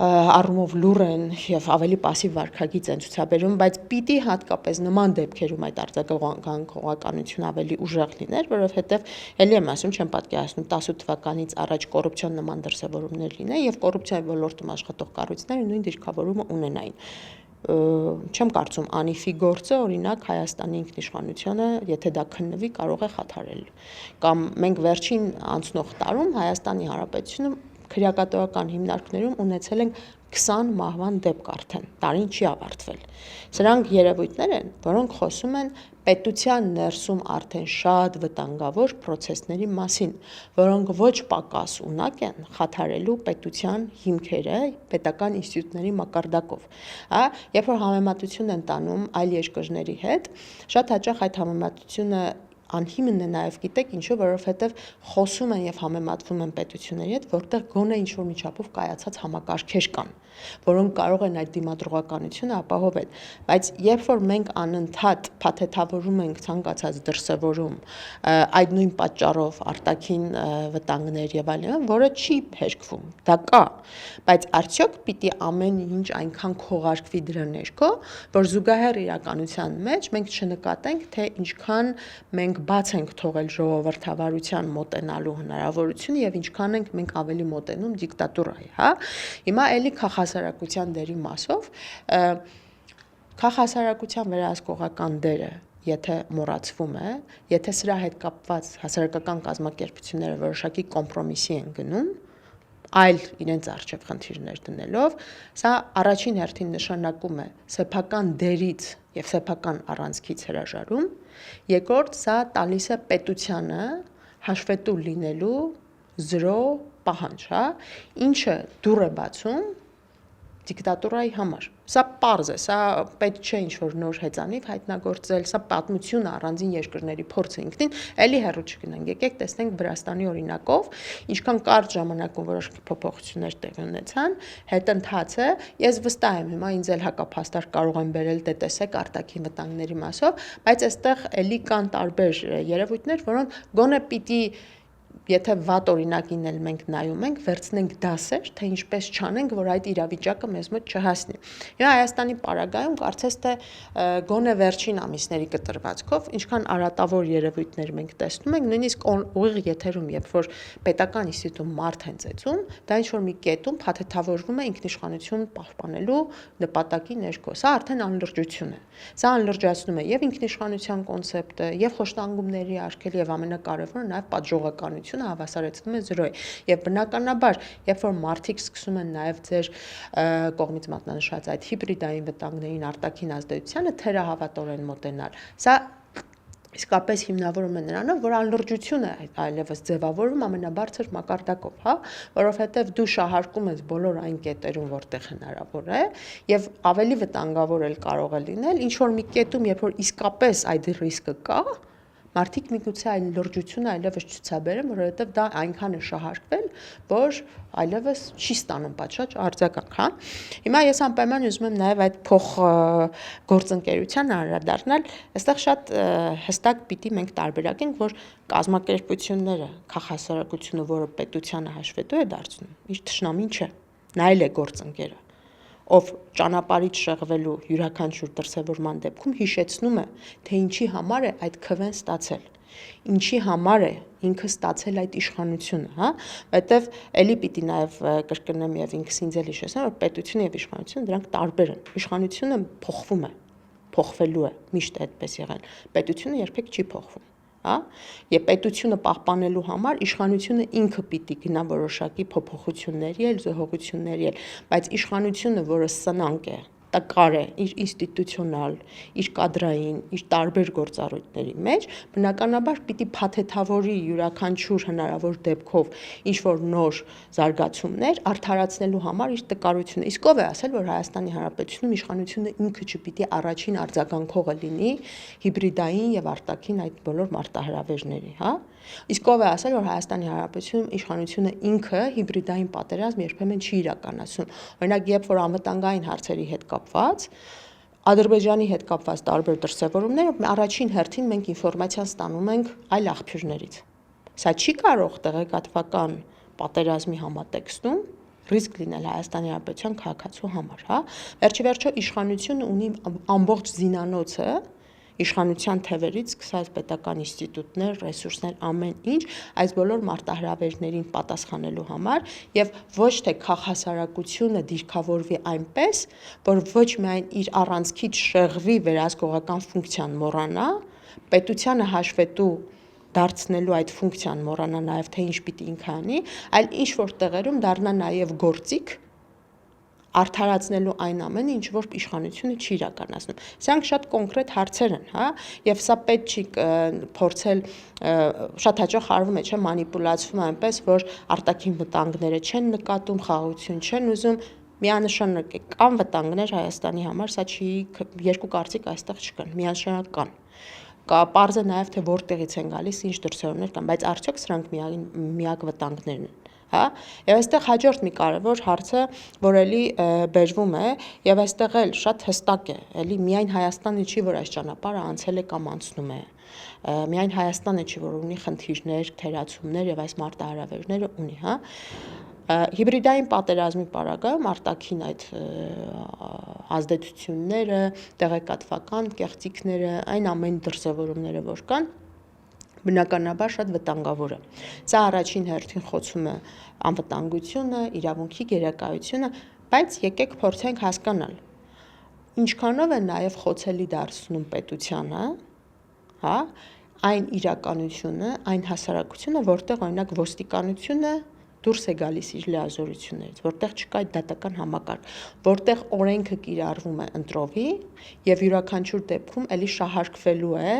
առումով լուր են եւ ավելի пассив վարքագիծ են ցուցաբերում, բայց պիտի հատկապես նման դեպքերում այդ արձագանքողականությունը ավելի ուժեղ լիներ, որովհետեւ ելի եմ ասում, չեմ պատկերացնում 18 թվականից առաջ կոռուպցիոն նման դրսևորումներ լինեն եւ կոռուպցիայի ոլորտում աշխատող կառույցները նույն դիրքավորումը ունենային։ Չեմ կարծում Անիֆի գործը օրինակ Հայաստանի ինքնիշխանությունը, եթե դա քննվի, կարող է խաթարել։ Կամ մենք վերջին անցնող տարում Հայաստանի Հանրապետությունում քրեակատորական հիմնարկներում ունեցել ենք 20 մահվան դեպք արդեն, տարին չի ավարտվել։ Սրանք երևույթներ են, որոնք խոսում են պետության ներսում արդեն շատ վտանգավոր process-ների մասին, որոնք ոչ պակաս ունակ են խաթարելու պետության հիմքերը պետական ինստիտուտների մակարդակով։ Երբ որ համեմատություն են տանում այլ երկրների հետ, շատ հաճախ այդ համեմատությունը անհիմնն է նաև գիտեք ինչու, որովհետև խոսում են եւ համեմատվում են պետությունների հետ, որտեղ գոնե ինչ որ միջապով կայացած համակարգեր կան, որոնք կարող են այդ դիմադրողականությունը ապահովել, բայց երբ որ մենք անընդհատ փաթեթավորում ենք ցանկացած դրսևորում, այդ նույն պատճառով արտաքին վտանգներ եւ այլն, որը չի հերկվում, դա կա, բայց արդյոք պիտի ամեն ինչ այնքան քողարկվի դրա ներքո, որ զուգահեռ իրականության մեջ մենք չնկատենք, թե ինչքան մենք բաց ենք թողել ժողովրդավարության մոտենալու հնարավորությունը եւ ինչքան ենք մենք ավելի մոտենում դիկտատուրայի, Հիմա էլի քաղաքասարակության դերի մասով քաղաքասարակության վերահսկողական դերը եթե մոռացվում է, եթե սրա հետ կապված հասարակական կազմակերպությունները որոշակի կոմպրոմիսի են գնում, այլ իրենց արժեվ խնդիրներ դնելով, սա առաջին հերթին նշանակում է սեփական դերից եւ սեփական առանցքից հրաժարում, երկրորդ սա տալիս է պետությանը հաշվետու լինելու զրո պահանջ, ինչը դուռ է բացում դիկտատուրայի համար։ Սա պարզ է, սա պետք չէ ինչ-որ նոր հեծանիվ հայտնագործել, սա պատմությունը առանձին երկրների փորձը ինքնին, էլի հեռու չգնանք, եկեք տեսնենք Վրաստանի օրինակով, ինչքան կարճ ժամանակում որոշակի փոփոխություններ տեղի ունեցան, հետընթաց է, ես վստահ եմ հիմա ինձ էլ հակափաստար կարող են բերել, դե տեսեք արտաքին վտանգների մասով, բայց այստեղ էլի կան տարբեր երևույթներ, որոնք գոնե պիտի եթե վատ օրինակին էլ մենք նայում ենք, վերցնենք դասեր, թե ինչպես չանենք, որ այդ իրավիճակը մեզ մոտ չհասնի։ Հիմա Հայաստանի պարագայում կարծես թե գոնե վերջին ամիսների կտրվածքով ինչքան արատավոր երևույթներ մենք տեսնում ենք, նույնիսկ ուղիղ եթերում, երբ որ պետական ինստիտուտում մարդ են ծեծում, դա ինչ որ մի կետում փաթեթավորվում է ինքնիշխանություն պահպանելու նպատակի ներքո։ Սա արդեն անլրջություն է։ Սա անլրջացնում է եւ ինքնիշխանության կոնցեպտը, եւ խոշտանգումների արգելը, եւ ամենակարևորը նաեւ պատժողականությունը հավասարեցնում է զրոյի։ Եվ բնականաբար, երբ որ մարդիկ սկսում են նաև ձեր կողմից մատնանշած այդ հիբրիդային վտանգներին արտաքին ազդեցությանը թերահավատորեն մոտենալ, սա իսկապես հիմնավորում է նրանով, որ անլրջություն է այլևս ձևավորում ամենաբարձր մակարդակով, հա, որովհետև դու շահարկում ես բոլոր այն կետերում, որտեղ հնարավոր է, եւ ավելի վտանգավոր էլ կարող է լինել, ինչ որ մի կետում, երբ որ իսկապես այդ ռիսկը կա, մարդիկ միգուցե այլ լրջությունը այլևս չցուցաբերեն, որովհետև դա այնքան է շահարկվել, որ այլևս չի ստանում պատշաճ արձագանք, հա։ Հիմա ես անպայման ուզում եմ նաև այդ փոխգործընկերության անդրադառնալ, այստեղ շատ հստակ պիտի մենք տարբերակենք, որ կազմակերպությունները, քաղաքասարակությունը, որը պետությանը հաշվետու է դարձնում, իր թշնամին չէ, նա էլ է գործընկերը, ով ճանապարհից շեղվելու յուրաքանչյուր դրսևորման դեպքում հիշեցնում է, թե ինչի համար է այդ քվեն ստացել, ինչի համար է ինքը ստացել այդ իշխանությունը, հա, որտեվ էլի պիտի նաև կրկնեմ եւ ինքս ինձ էլ հիշեցնեմ, որ պետությունը եւ իշխանությունը դրանք տարբեր են։ Իշխանությունը փոխվում է, փոխվելու է, միշտ այդպես եղել։ Պետությունը երբեք չի փոխվում, հա, եւ պետությունը պահպանելու համար իշխանությունը ինքը պիտի գնա որոշակի փոփոխությունների էլ, զոհողությունների էլ, բայց իշխանությունը, որը սնանկ է, տկար է իր ինստիտուցիոնալ, իր կադրային, իր տարբեր գործառույթների մեջ, բնականաբար պիտի փաթեթավորի յուրաքանչյուր հնարավոր դեպքով ինչ որ նոր զարգացումներ արդարացնելու համար իր տկարությունը։ Իսկ ով է ասել, որ Հայաստանի Հանրապետությունում իշխանությունը ինքը չպիտի առաջին արձագանքողը լինի հիբրիդային եւ արտաքին այդ բոլոր մարտահրավերների, հա։ Իսկ ով է ասել, որ Հայաստանի Հանրապետությունում իշխանությունը ինքը հիբրիդային պատերազմ երբեմն չի իրականացնում։ Օրինակ, երբ որ անվտանգային հարցերի հետ կապված, Ադրբեջանի հետ կապված տարբեր դրսևորումներ, առաջին հերթին մենք ինֆորմացիան ստանում ենք այլ աղբյուրներից։ Սա չի կարող տեղեկատվական պատերազմի համատեքստում ռիսկ լինել Հայաստանի Հանրապետության քաղաքացու համար, հա։ Վերջիվերջո իշխանությունը ունի ամբողջ զինանոցը իշխանության թևերից սկսած պետական ինստիտուտներ, ռեսուրսներ, ամեն ինչ այս բոլոր մարտահրավերներին պատասխանելու համար եւ ոչ թե քաղաքասարակությունը դիրքավորվի այնպես, որ ոչ միայն իր առանցքից շեղվի վերահսկողական ֆունկցիան մոռանա, պետությանը հաշվետու դարձնելու այդ ֆունկցիան մոռանա նաեւ թե ինչ պիտի ինքը անի, այլ ինչ որ տեղերում դառնա նաեւ գործիք արդարացնելու այն ամենը, ինչ որ իշխանությունը չի իրականացնում։ Սրանք շատ կոնկրետ հարցեր են, հա, եւ սա պետք չի փորձել շատ հաճախ արվում է, չէ, մանիպուլացվում այնպես, որ արտաքին վտանգները չեն նկատում, խաղաղություն չեն ուզում, միանշանակ կան վտանգներ Հայաստանի համար, սա չի երկու կարծիք այստեղ չկան, միանշանակ կան։ Պարզ է նաև թե որտեղից են գալիս, ինչ դրսևորումներ կան, բայց արդյոք սրանք միակ վտանգներն են, հա, եւ այստեղ հաջորդ մի կարևոր հարցը, որ էլի բերվում է, եւ այստեղ էլ շատ հստակ է, էլի միայն Հայաստանը չի, որ այս ճանապարհը անցել է կամ անցնում է, միայն Հայաստանը չի, որ ունի խնդիրներ, թերացումներ եւ այս մարտահրավերները ունի, հա։ Հիբրիդային պատերազմի պարագայում արտաքին այդ ազդեցությունները, տեղեկատվական կեղծիքները, այն ամեն դրսևորումները, որ կան, բնականաբար շատ վտանգավոր է։ Սա առաջին հերթին խոցում է անվտանգությունը, իրավունքի գերակայությունը, բայց եկեք փորձենք հասկանալ, ինչքանով է նաև խոցելի դարձնում պետությանը, հա, այն իրականությունը, այն հասարակությունը, որտեղ օրինակ ոստիկանությունը դուրս է գալիս իր լիազորություններից, որտեղ չկա այդ դատական համակարգ, որտեղ օրենքը կիրառվում է ընտրովի եւ յուրաքանչյուր դեպքում էլի շահարկվելու է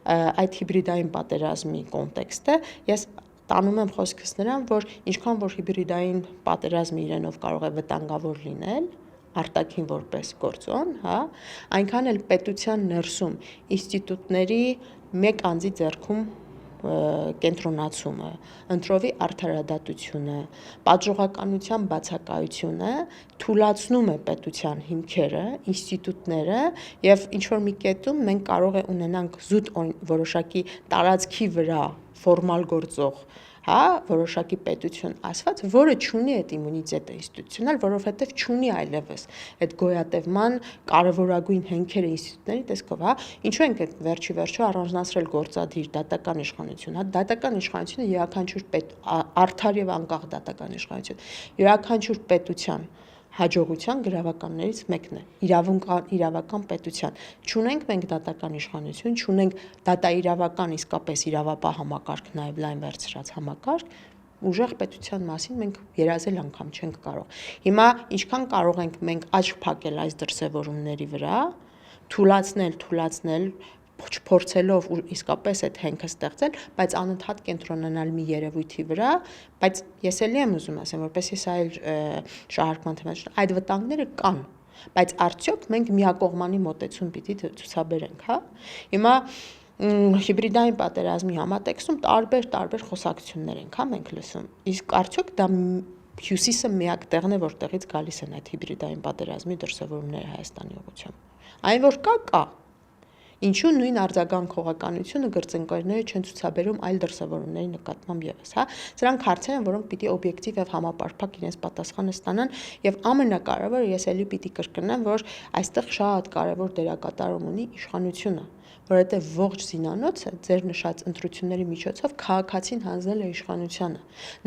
այդ հիբրիդային պատերազմի կոնտեքստը, ես տանում եմ խոսքս նրան, որ ինչքան որ հիբրիդային պատերազմը իրենով կարող է վտանգավոր լինել, արտաքին որպես գործոն, հա, այնքան էլ պետության ներսում ինստիտուտների մեկ անձի ձեռքում կենտրոնացումը, ընտրովի արդարադատությունը, պատժողականության բացակայությունը թուլացնում է պետության հիմքերը, ինստիտուտները եւ ինչ որ մի կետում մենք կարող է ունենանք զուտ որոշակի տարածքի վրա ֆորմալ գործող, հա, որոշակի պետություն ասված, որը չունի այդ իմունիտետը ինստիտուցիոնալ, որովհետև չունի այլևս այդ գոյատևման կարևորագույն հենքերը ինստիտուտների տեսքով, հա, ինչու ենք այդ վերջի վերջո առանձնացրել գործադիր դատական իշխանություն, հա, դատական իշխանությունը յուրաքանչյուր արդար եւ անկախ դատական իշխանություն, յուրաքանչյուր պետության հաջողության գրավականներից մեկն է, իրավական պետության։ Չունենք մենք դատական իշխանություն, չունենք դատաիրավական իսկապես իրավապահ համակարգ, նաև լայն վերցրած համակարգ, ուժեղ պետության մասին մենք երազել անգամ չենք կարող։ Հիմա ինչքան կարող ենք մենք աչք փակել այս դրսևորումների վրա, թուլացնել, չփորձելով ու իսկապես այդ հենքը ստեղծել, բայց անընդհատ կենտրոնանալ մի երևույթի վրա, բայց ես էլի եմ ուզում ասեմ, որպեսզի սա այլ շահարկման թեմա չէ, այդ վտանգները կան, բայց արդյոք մենք միակողմանի մոտեցում պիտի ցուցաբերենք, հա։ Հիմա հիբրիդային պատերազմի համատեքստում տարբեր խոսակցություններ ենք, հա, մենք լսում։ Իսկ արդյոք դա Հյուսիսը միակ տեղն է, որտեղից գալիս են այդ հիբրիդային պատերազմի դրսևորումները Հայաստանի ուղղությամբ։ Այն որ կա։ Ինչու նույն արձագանքողականությունը գրծընկերները չեն ցուցաբերում այլ դրսևորումների նկատմամբ եւս, հա։ Սրանք հարցեր են, որոնք պիտի օբյեկտիվ եւ համապարփակ իրենց պատասխանը ստանան, եւ ամենակարևորը ես էլի պիտի կրկնեմ, որ այստեղ շատ կարևոր դերակատարում ունի իշխանությունը, որովհետեւ ողջ զինանոցը ձեր նշած ընտրությունների միջոցով քաղաքացին հանձնել է իշխանությանը,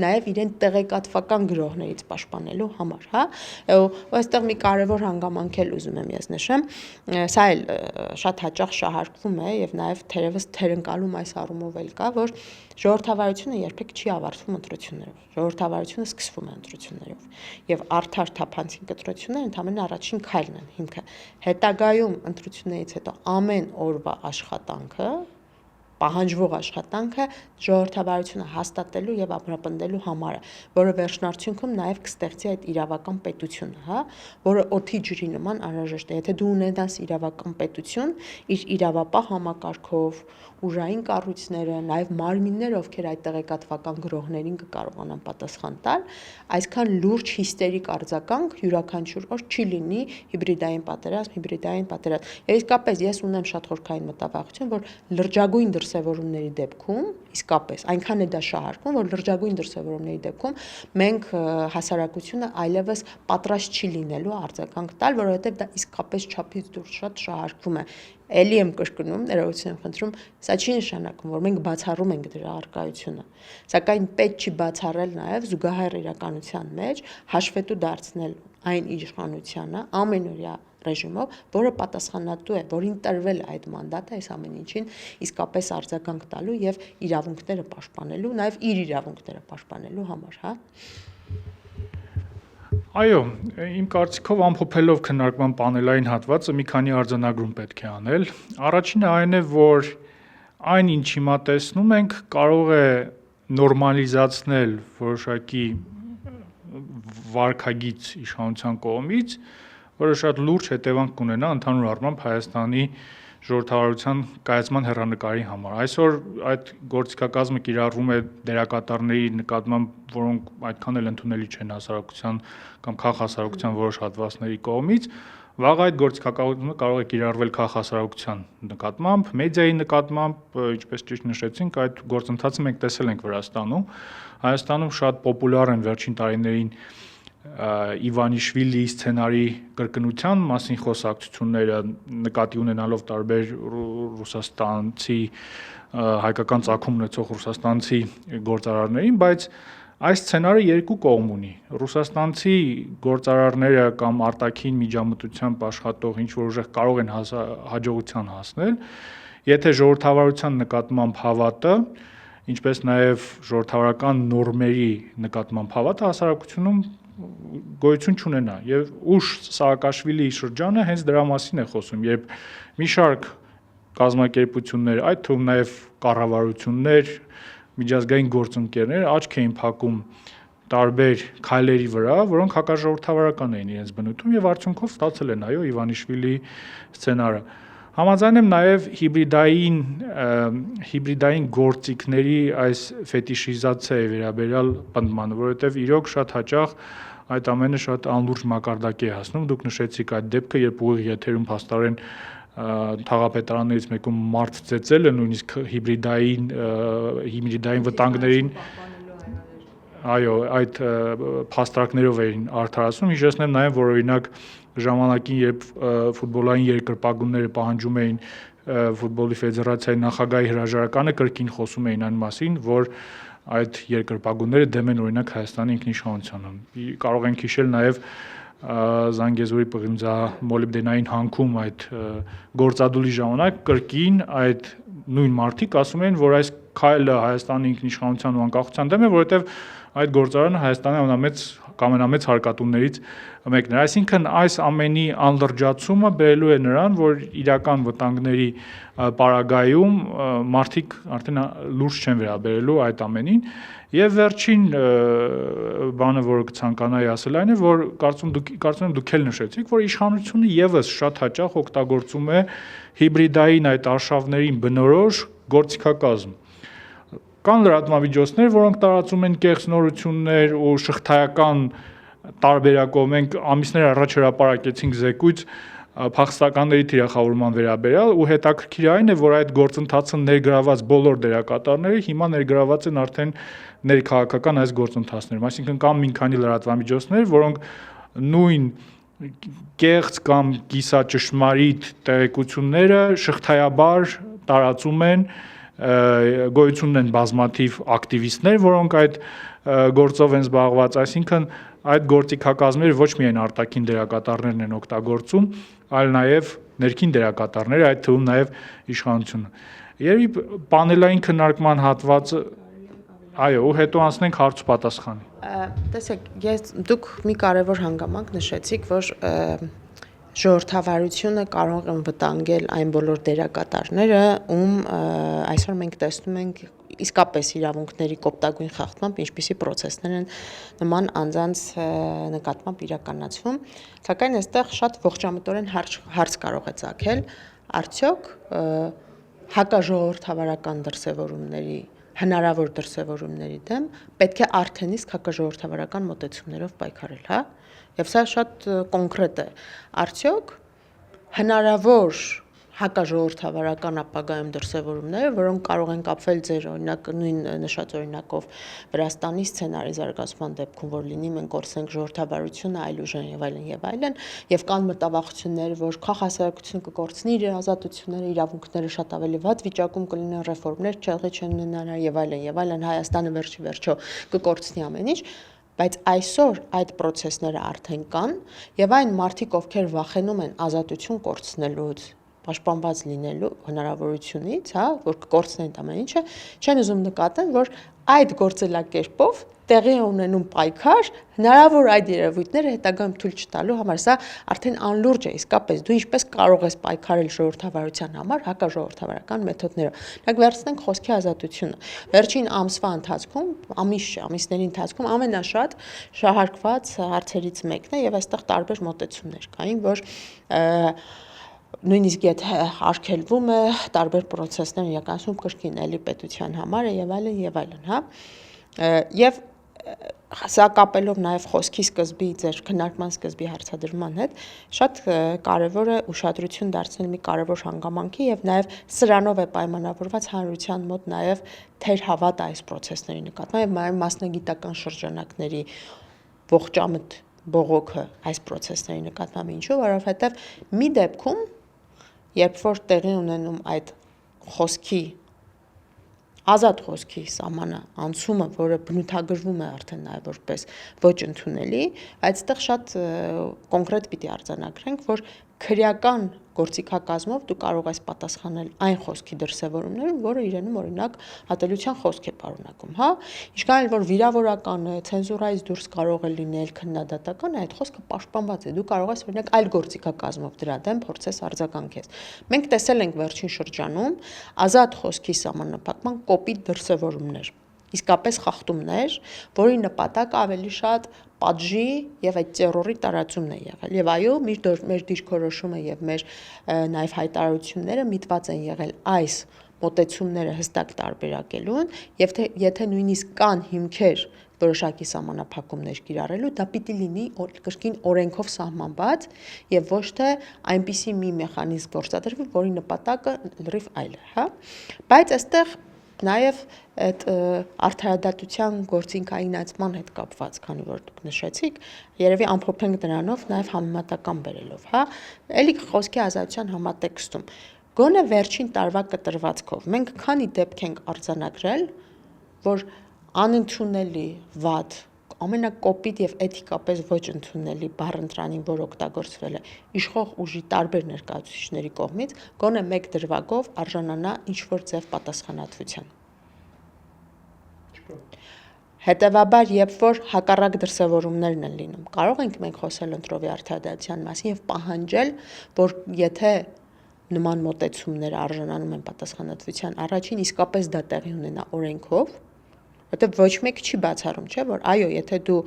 նաեւ իրեն տեղեկատվական գրողներից պաշտպանելու համար, հա։ Այստեղ մի կարևոր հանգամանք էլ ուզում եմ ես նշեմ, սա էլ շատ հաճախ շահարկվում է եւ նաեւ թերևս թերընկալում այս առումով էլ կա, որ ժողովրդավարությունը երբեք չի ավարտվում ընտրություններով, ժողովրդավարությունը սկսվում է ընտրություններով եւ արդար թափանցիկ ընտրությունները ընդհանրապես առաջին քայլն են, հիմքը։ Հետագայում ընտրություններից հետո ամեն օրվա աշխատանքը, պահանջվող աշխատանքը ժողովրդավարությունը հաստատելու եւ ամրապնդելու համար է, որը վերջնարդյունքում նաեւ կստեղծի այդ իրավական պետությունը, հա, որը օդի ջրի նման անհրաժեշտ է։ Եթե դու ունենաս իրավական պետություն, իր իրավապահ համակարգով, ուժային կառույցները, նաեւ մարմինները, ովքեր այդ տեղեկատվական գրողներին կկարողանան պատասխան տալ, այսքան լուրջ հիստերիկ արձագանք յուրաքանչյուր օր չի լինի հիբրիդային պատերազմ։ Եվ իսկապես ես ունեմ շատ խորքային մտավախություն, որ լրջագույն դրսևորումների դեպքում, իսկապես այնքան է դա շահարկվում, որ լրջագույն դրսևորումների դեպքում մենք հասարակությունը այլևս պատրաստ չի լինելու արձագանք տալ, որովհետև դա իսկապես չափից դուրս շատ շահարկվում է։ Էլի եմ կրկնում, ներողություն եմ խնդրում, սա չի նշանակում, որ մենք բացառում ենք դրա առկայությունը, սակայն պետք չի բացառել նաև զուգահեռ իրականության մեջ հաշվետու դարձնել այն իշխանությանը ամենօրյա ռեժիմով, որը պատասխանատու է, որին տրվել է այդ մանդատը այս ամեն ինչին իսկապես արձագանք տալու եւ իրավունքները պաշտպանելու, նաեւ իր իրավունքները պաշտպանելու համար, հա։ Այո, իմ կարծիքով ամփոփելով քննարկման պանելային հատվածը մի քանի արձանագրում պետք է անել։ Առաջինը այն է, որ այն ինչ հիմա տեսնում ենք, կարող է նորմալիզացնել որոշակի վարքագիծ իշխանության կողմից, որը շատ լուրջ հետևանք կունենա ընդհանուր առմամբ Հայաստանի ժողովրդավարության կայացման հեռանկարի համար։ Այսօր այդ գործիքակազմը կիրառվում է դերակատարների նկատմամբ, որոնք այդքան էլ ընդունելի չեն հասարակության կամ քաղաքահասարակության որոշ հատվածների կողմից, վաղ այդ գործիքակազմը կարող է կիրառվել քաղաքահասարակության նկատմամբ, մեդիայի նկատմամբ, ինչպես ճիշտ նշեցինք, այդ գործընթացը մենք տեսել ենք Վրաստանում։ Հայաստանում շատ պոպուլյար են վերջին տարիներին Իվանիշվիլիի սցենարի կրկնության մասին խոսակցությունները նկատի ունենալով տարբեր ռուսաստանցի հայկական ծագում ունեցող ռուսաստանցի գործարարներին, բայց այս սցենարը երկու կողմ ունի։ Ռուսաստանցի գործարարները կամ արտաքին միջամտությամբ աշխատող ինչ որ ուժեղ կարող են հաջողության հասնել, եթե ժողովրդավարության նկատմամբ հավատը, ինչպես նաև ժողովրդավարական նորմերի նկատմամբ հավատը հասարակությունում գոյություն չունենա եւ ուշ Սաակաշվիլիի շրջանը հենց դրա մասին է խոսում, երբ մի շարք կազմակերպություններ, այդ թվում նաեւ կառավարություններ, միջազգային գործընկերներ աչք էին փակում տարբեր քայլերի վրա, որոնք հակաժողովրդավարական էին իրենց բնույթում եւ արդյունքով ստացել են այո Իվանիշվիլիի սցենարը։ Համաձայն եմ նաև հիբրիդային գործիքների այս ֆետիշիզացիայի վերաբերյալ պնդմանը, որովհետև իրոք շատ հաճախ այդ ամենը շատ անլուրջ մակարդակի է հասնում։ Դուք նշեցիք այդ դեպքը, երբ ուղիղ եթերում փաստորեն թաղապետարաններից մեկում մարդ ծեծել է, նույնիսկ հիբրիդային վտանգներին այո, այդ փաստարկներով էին արդարացնում։ Հիշեցնեմ նաև, որ օրինակ ժամանակին, երբ ֆուտբոլային երկրպագունները պահանջում էին ֆուտբոլի ֆեդերացիայի նախագահի հրաժարականը, կրկին խոսում էին այն մասին, որ այդ երկրպագունները դեմ են օրինակ Հայաստանի ինքնիշխանությանը։ Կարող ենք հիշել նաև Զանգեզուրի պղիմձա մոլիբդենային հանքում այդ գործադուլի ժամանակ կրկին այդ նույն մարդիկ ասում էին, որ այս քայլը Հայաստանի ինքնիշխանության ու անկախության դեմ է, որովհետև այդ գործարանը Հայաստանի ամենամեծ ամենամեծ հարկատուներից մեկն է։ Այսինքն այս ամենի անլրջացումը բերելու է նրան, որ իրական վտանգների պարագայում մարդիկ արդեն լուրջ չեն վերաբերելու այդ ամենին, եւ վերջին բանը, որը կցանկանայի ասել այն է, որ կարծում եմ դուք էլ նշեցիք, որ իշխանությունը եւս շատ հաճախ օգտագործում է հիբրիդային այդ արշավներին բնորոշ գործիքակազմ։ Կան լրատվամիջոցներ, որոնք տարածում են կեղծ նորություններ ու շղթայական տարբերակով։ Մենք ամիսներ առաջ հրապարակեցինք զեկույց փախստականների թիրախավորման վերաբերյալ ու հետաքրքիր այն է, որ այդ գործընթացը ներգրաված բոլոր դերակատարները հիմա ներգրաված են արդեն ներքաղաքական այս գործընթացներում։ Այսինքն կան մի քանի լրատվամիջոցներ, որոնք նույն կեղծ կամ կիսաճշմարիտ տեղեկությունները շղթայաբար տարածում են, գոյություն ունեն բազմաթիվ ակտիվիստներ, որոնք այդ գործով են զբաղված, այսինքն այդ գործիքակազմերը ոչ միայն արտաքին դերակատարներն են օգտագործում, այլ նաև ներքին դերակատարները, այդ թվում նաև իշխանությունը։ Երբ պանելային քննարկման հատվածը, այո, ու հետո անցնենք հարց ու պատասխանի։ Տեսեք, դուք մի կարևոր հանգամանք նշեցիք, որ ժողովրդավարությունը կարող են վտանգել այն բոլոր դերակատարները, ում այսօր մենք տեսնում ենք իսկապես իրավունքների կոպտագույն խախտմամբ, ինչպիսի process-ներ են նման անձանց նկատմամբ իրականացվում, սակայն այստեղ շատ ողջամտորեն հարց կարող է ծագել, արդյոք հակաժողովրդավարական դրսևորումների հնարավոր դրսևորումների դեմ պետք է արդեն իսկ հակաժողովրդավարական մոտեցումներով պայքարել, հա? Եվ սա շատ կոնկրետ է։ Արդյոք հնարավոր հակաժողովրդավարական ապագայում դրսևորումները, որոնք կարող են կապվել ձեր օրինակ նույն նշած օրինակով Վրաստանի սցենարի զարգացման դեպքում, որ լինի մենք կորցնենք ժողովրդավարությունը, այլ ուժ եւ այլն, եւ կան մտավախություններ, որ քաղաքասարակությունը կկորցնի իր ազատությունները, իրավունքները շատ ավելի վատ վիճակում կլինեն, ռեֆորմներ չեղի չեն ունենա եւ այլն, Հայաստանը վերջի կկորցնի ամեն ինչ, բայց այսօր այդ process-ները արդեն կան եւ այն մարդիկ, ովքեր վախենում են ազատություն կորցնելուց, պաշտպանված լինելու հնարավորությունից, հա, որ կկորցնեն ամեն ինչը, չեն ուզում նկատեն, որ այդ գործելակերպով տեղի ունենում պայքար, հնարավոր այդ երևույթները հետագայում թույլ չտալու համար, սա արդեն անլուրջ է, իսկապես դու ինչպես կարող ես պայքարել ժողովրդավարության համար հակաժողովրդավարական մեթոդներով։ Նախ վերցնենք խոսքի ազատությունը։ Վերջին ամսվա ընթացքում, ամիսների ընթացքում ամենաշատ շահարկված հարցերից մեկն է եւ այստեղ տարբեր մոտեցումներ կային, որ նույնիսկ եթե արգելվում է տարբեր process-ներ իրականացում կրկին էլի պետության համար եւ այլն, հա։ Եվ սա կապելով նաև խոսքի սկզբի, ձեր քննարկման սկզբի հարցադրման հետ, շատ կարևոր է ուշադրություն դարձնել մի կարևոր հանգամանքի եւ նաև սրանով է պայմանավորված հանրության մոտ նաև թերհավատ այս process-ների նկատմամբ եւ մասնագիտական շրջանակների ողջամտ բողոքը այս process-ների նկատմամբ, ինչու, որովհետեւ մի դեպքում, երբ որ տեղի ունենում այդ խոսքի ազատ խոսքի սահմանը անցումը, որը բնութագրվում է արդեն նաև որպես ոչ ընդունելի, այստեղ շատ կոնկրետ պիտի արձանագրենք, որ քրեական գործիքակազմով դու կարող ես պատասխանել այն խոսքի դրսևորումներին, որը իրենում օրինակ ատելության խոսք է պարունակում, հա։ Ինչքան էլ որ վիրավորական է, ցենզուրայից դուրս կարող է լինել քննադատական, այդ խոսքը պաշտպանված է։ Դու կարող ես օրինակ այլ գործիքակազմով դրա դեմ փորձես արձագանքես։ Մենք տեսել ենք վերջին շրջանում ազատ խոսքի սահմանափակման կոպիտ դրսևորումներ, իսկապես խախտումներ, որի նպատակը ավելի շատ պատժի եւ այդ տերորի տարածումն է եղել։ Եվ այո, մեր դիրքորոշումը եւ մեր նաեւ հայտարարությունները միտված են եղել այս մոտեցումները հստակ տարբերակելուն, եւ եթե նույնիսկ կան հիմքեր որոշակի սահմանափակումներ կիրառելու, դա պիտի լինի կրկին օրենքով սահմանված եւ ոչ թե այնպիսի մի մեխանիզմ գործադրվի, որի նպատակը լրիվ այլ է, հա։ Բայց այստեղ նաև այդ արդարադատության գործընկայնացման հետ կապված, քանի որ դուք նշեցիք, երևի ամփոփենք դրանով նաև համեմատական բերելով, հա, էլի խոսքի ազատության համատեքստում։ Գոնե վերջին տարվա կտրվածքով մենք քանի դեպք ենք արձանագրել, որ անընդունելի վատ, ամենակոպիտ եւ էթիկապես ոչ ընդունելի բառընտրանին, որ օգտագործվել է իշխող ուժի տարբեր ներկայացուցիչների կողմից, գոնե մեկ դրվագով արժանանա ինչ որ ձև պատասխանատվության։ Հետևաբար, երբ որ հակառակ դրսևորումներն են լինում, կարող ենք մենք խոսել ընտրովի արդարադատության մասին եւ պահանջել, որ եթե նման մոտեցումներ արժանանում են պատասխանատվության առաջին, իսկապես դա տեղի ունենա օրենքով, որտեղ ոչ մեկ չի բացառում, չէ, որ այո, եթե դու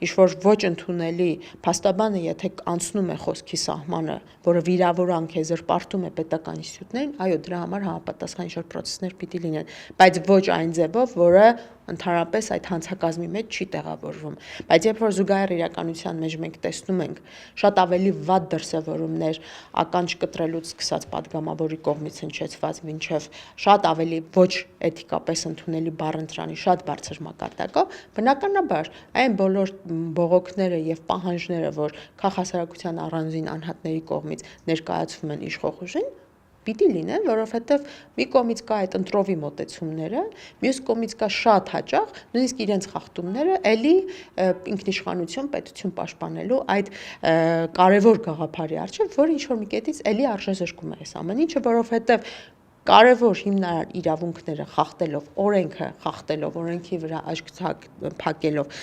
ինչ-որ ոչ ընդունելի փաստաբանը, եթե անցնում է խոսքի սահմանը, որը վիրավորանք է, զրպարտում է պետական ինստիտուտներին, այո, դրա համար համապատասխան ինչ-որ պրոցեսներ պիտի լինեն, բայց ոչ այն ձևով, որը ընդհանրապես այդ հանցակազմի մեջ չի տեղավորվում։ Բայց երբ որ զուգահեռ իրականության մեջ մենք տեսնում ենք շատ ավելի վատ դրսևորումներ, ականջ կտրելուց սկսած падգամավորի կողմից հնչեցված մինչև շատ ավելի ոչ էթիկապես ընդունելի բառընտրանի շատ բարձր մակարդակով, բնականաբար այն բոլոր բողոքները եւ պահանջները, որ քաղաքասարակության առանձին անհատների կողմից ներկայացվում են իշխող ուժին, պիտի լինեն, որովհետև մի կողմից կա այդ ընտրովի մոտեցումները, մյուս կողմից կա շատ հաճախ նույնիսկ իրենց խախտումները, էլի ինքնիշխանություն, պետություն պաշտպանելու այդ կարևոր գաղափարի առջև, որը ինչ-որ մի կետից էլի արժեզրկում է այս ամեն ինչը, որովհետև կարևոր հիմնարար իրավունքները խախտելով, օրենքը խախտելով, օրենքի վրա աչք փակելով,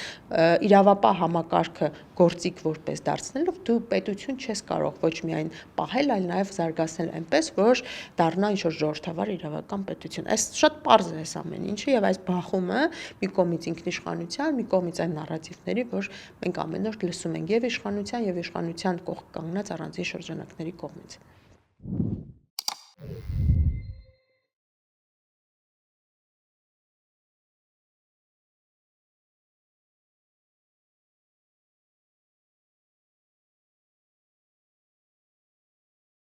իրավապահ համակարգը գործիք որպես դարձնելով, դու պետություն չես կարող ոչ միայն պահել, այլ նաև զարգացնել այնպես, որ դառնա ինչ-որ ժողովրդավար իրավական պետություն։ Այս շատ պարզ է այս ամեն ինչը եւ այս բախումը մի կողմից ինքնիշխանության, մի կողմից այն նարատիվների, որ մենք ամեն օր լսում ենք եւ իշխանության եւ իշխանության կողք կանգնած առանձին շրջանակների կողմից։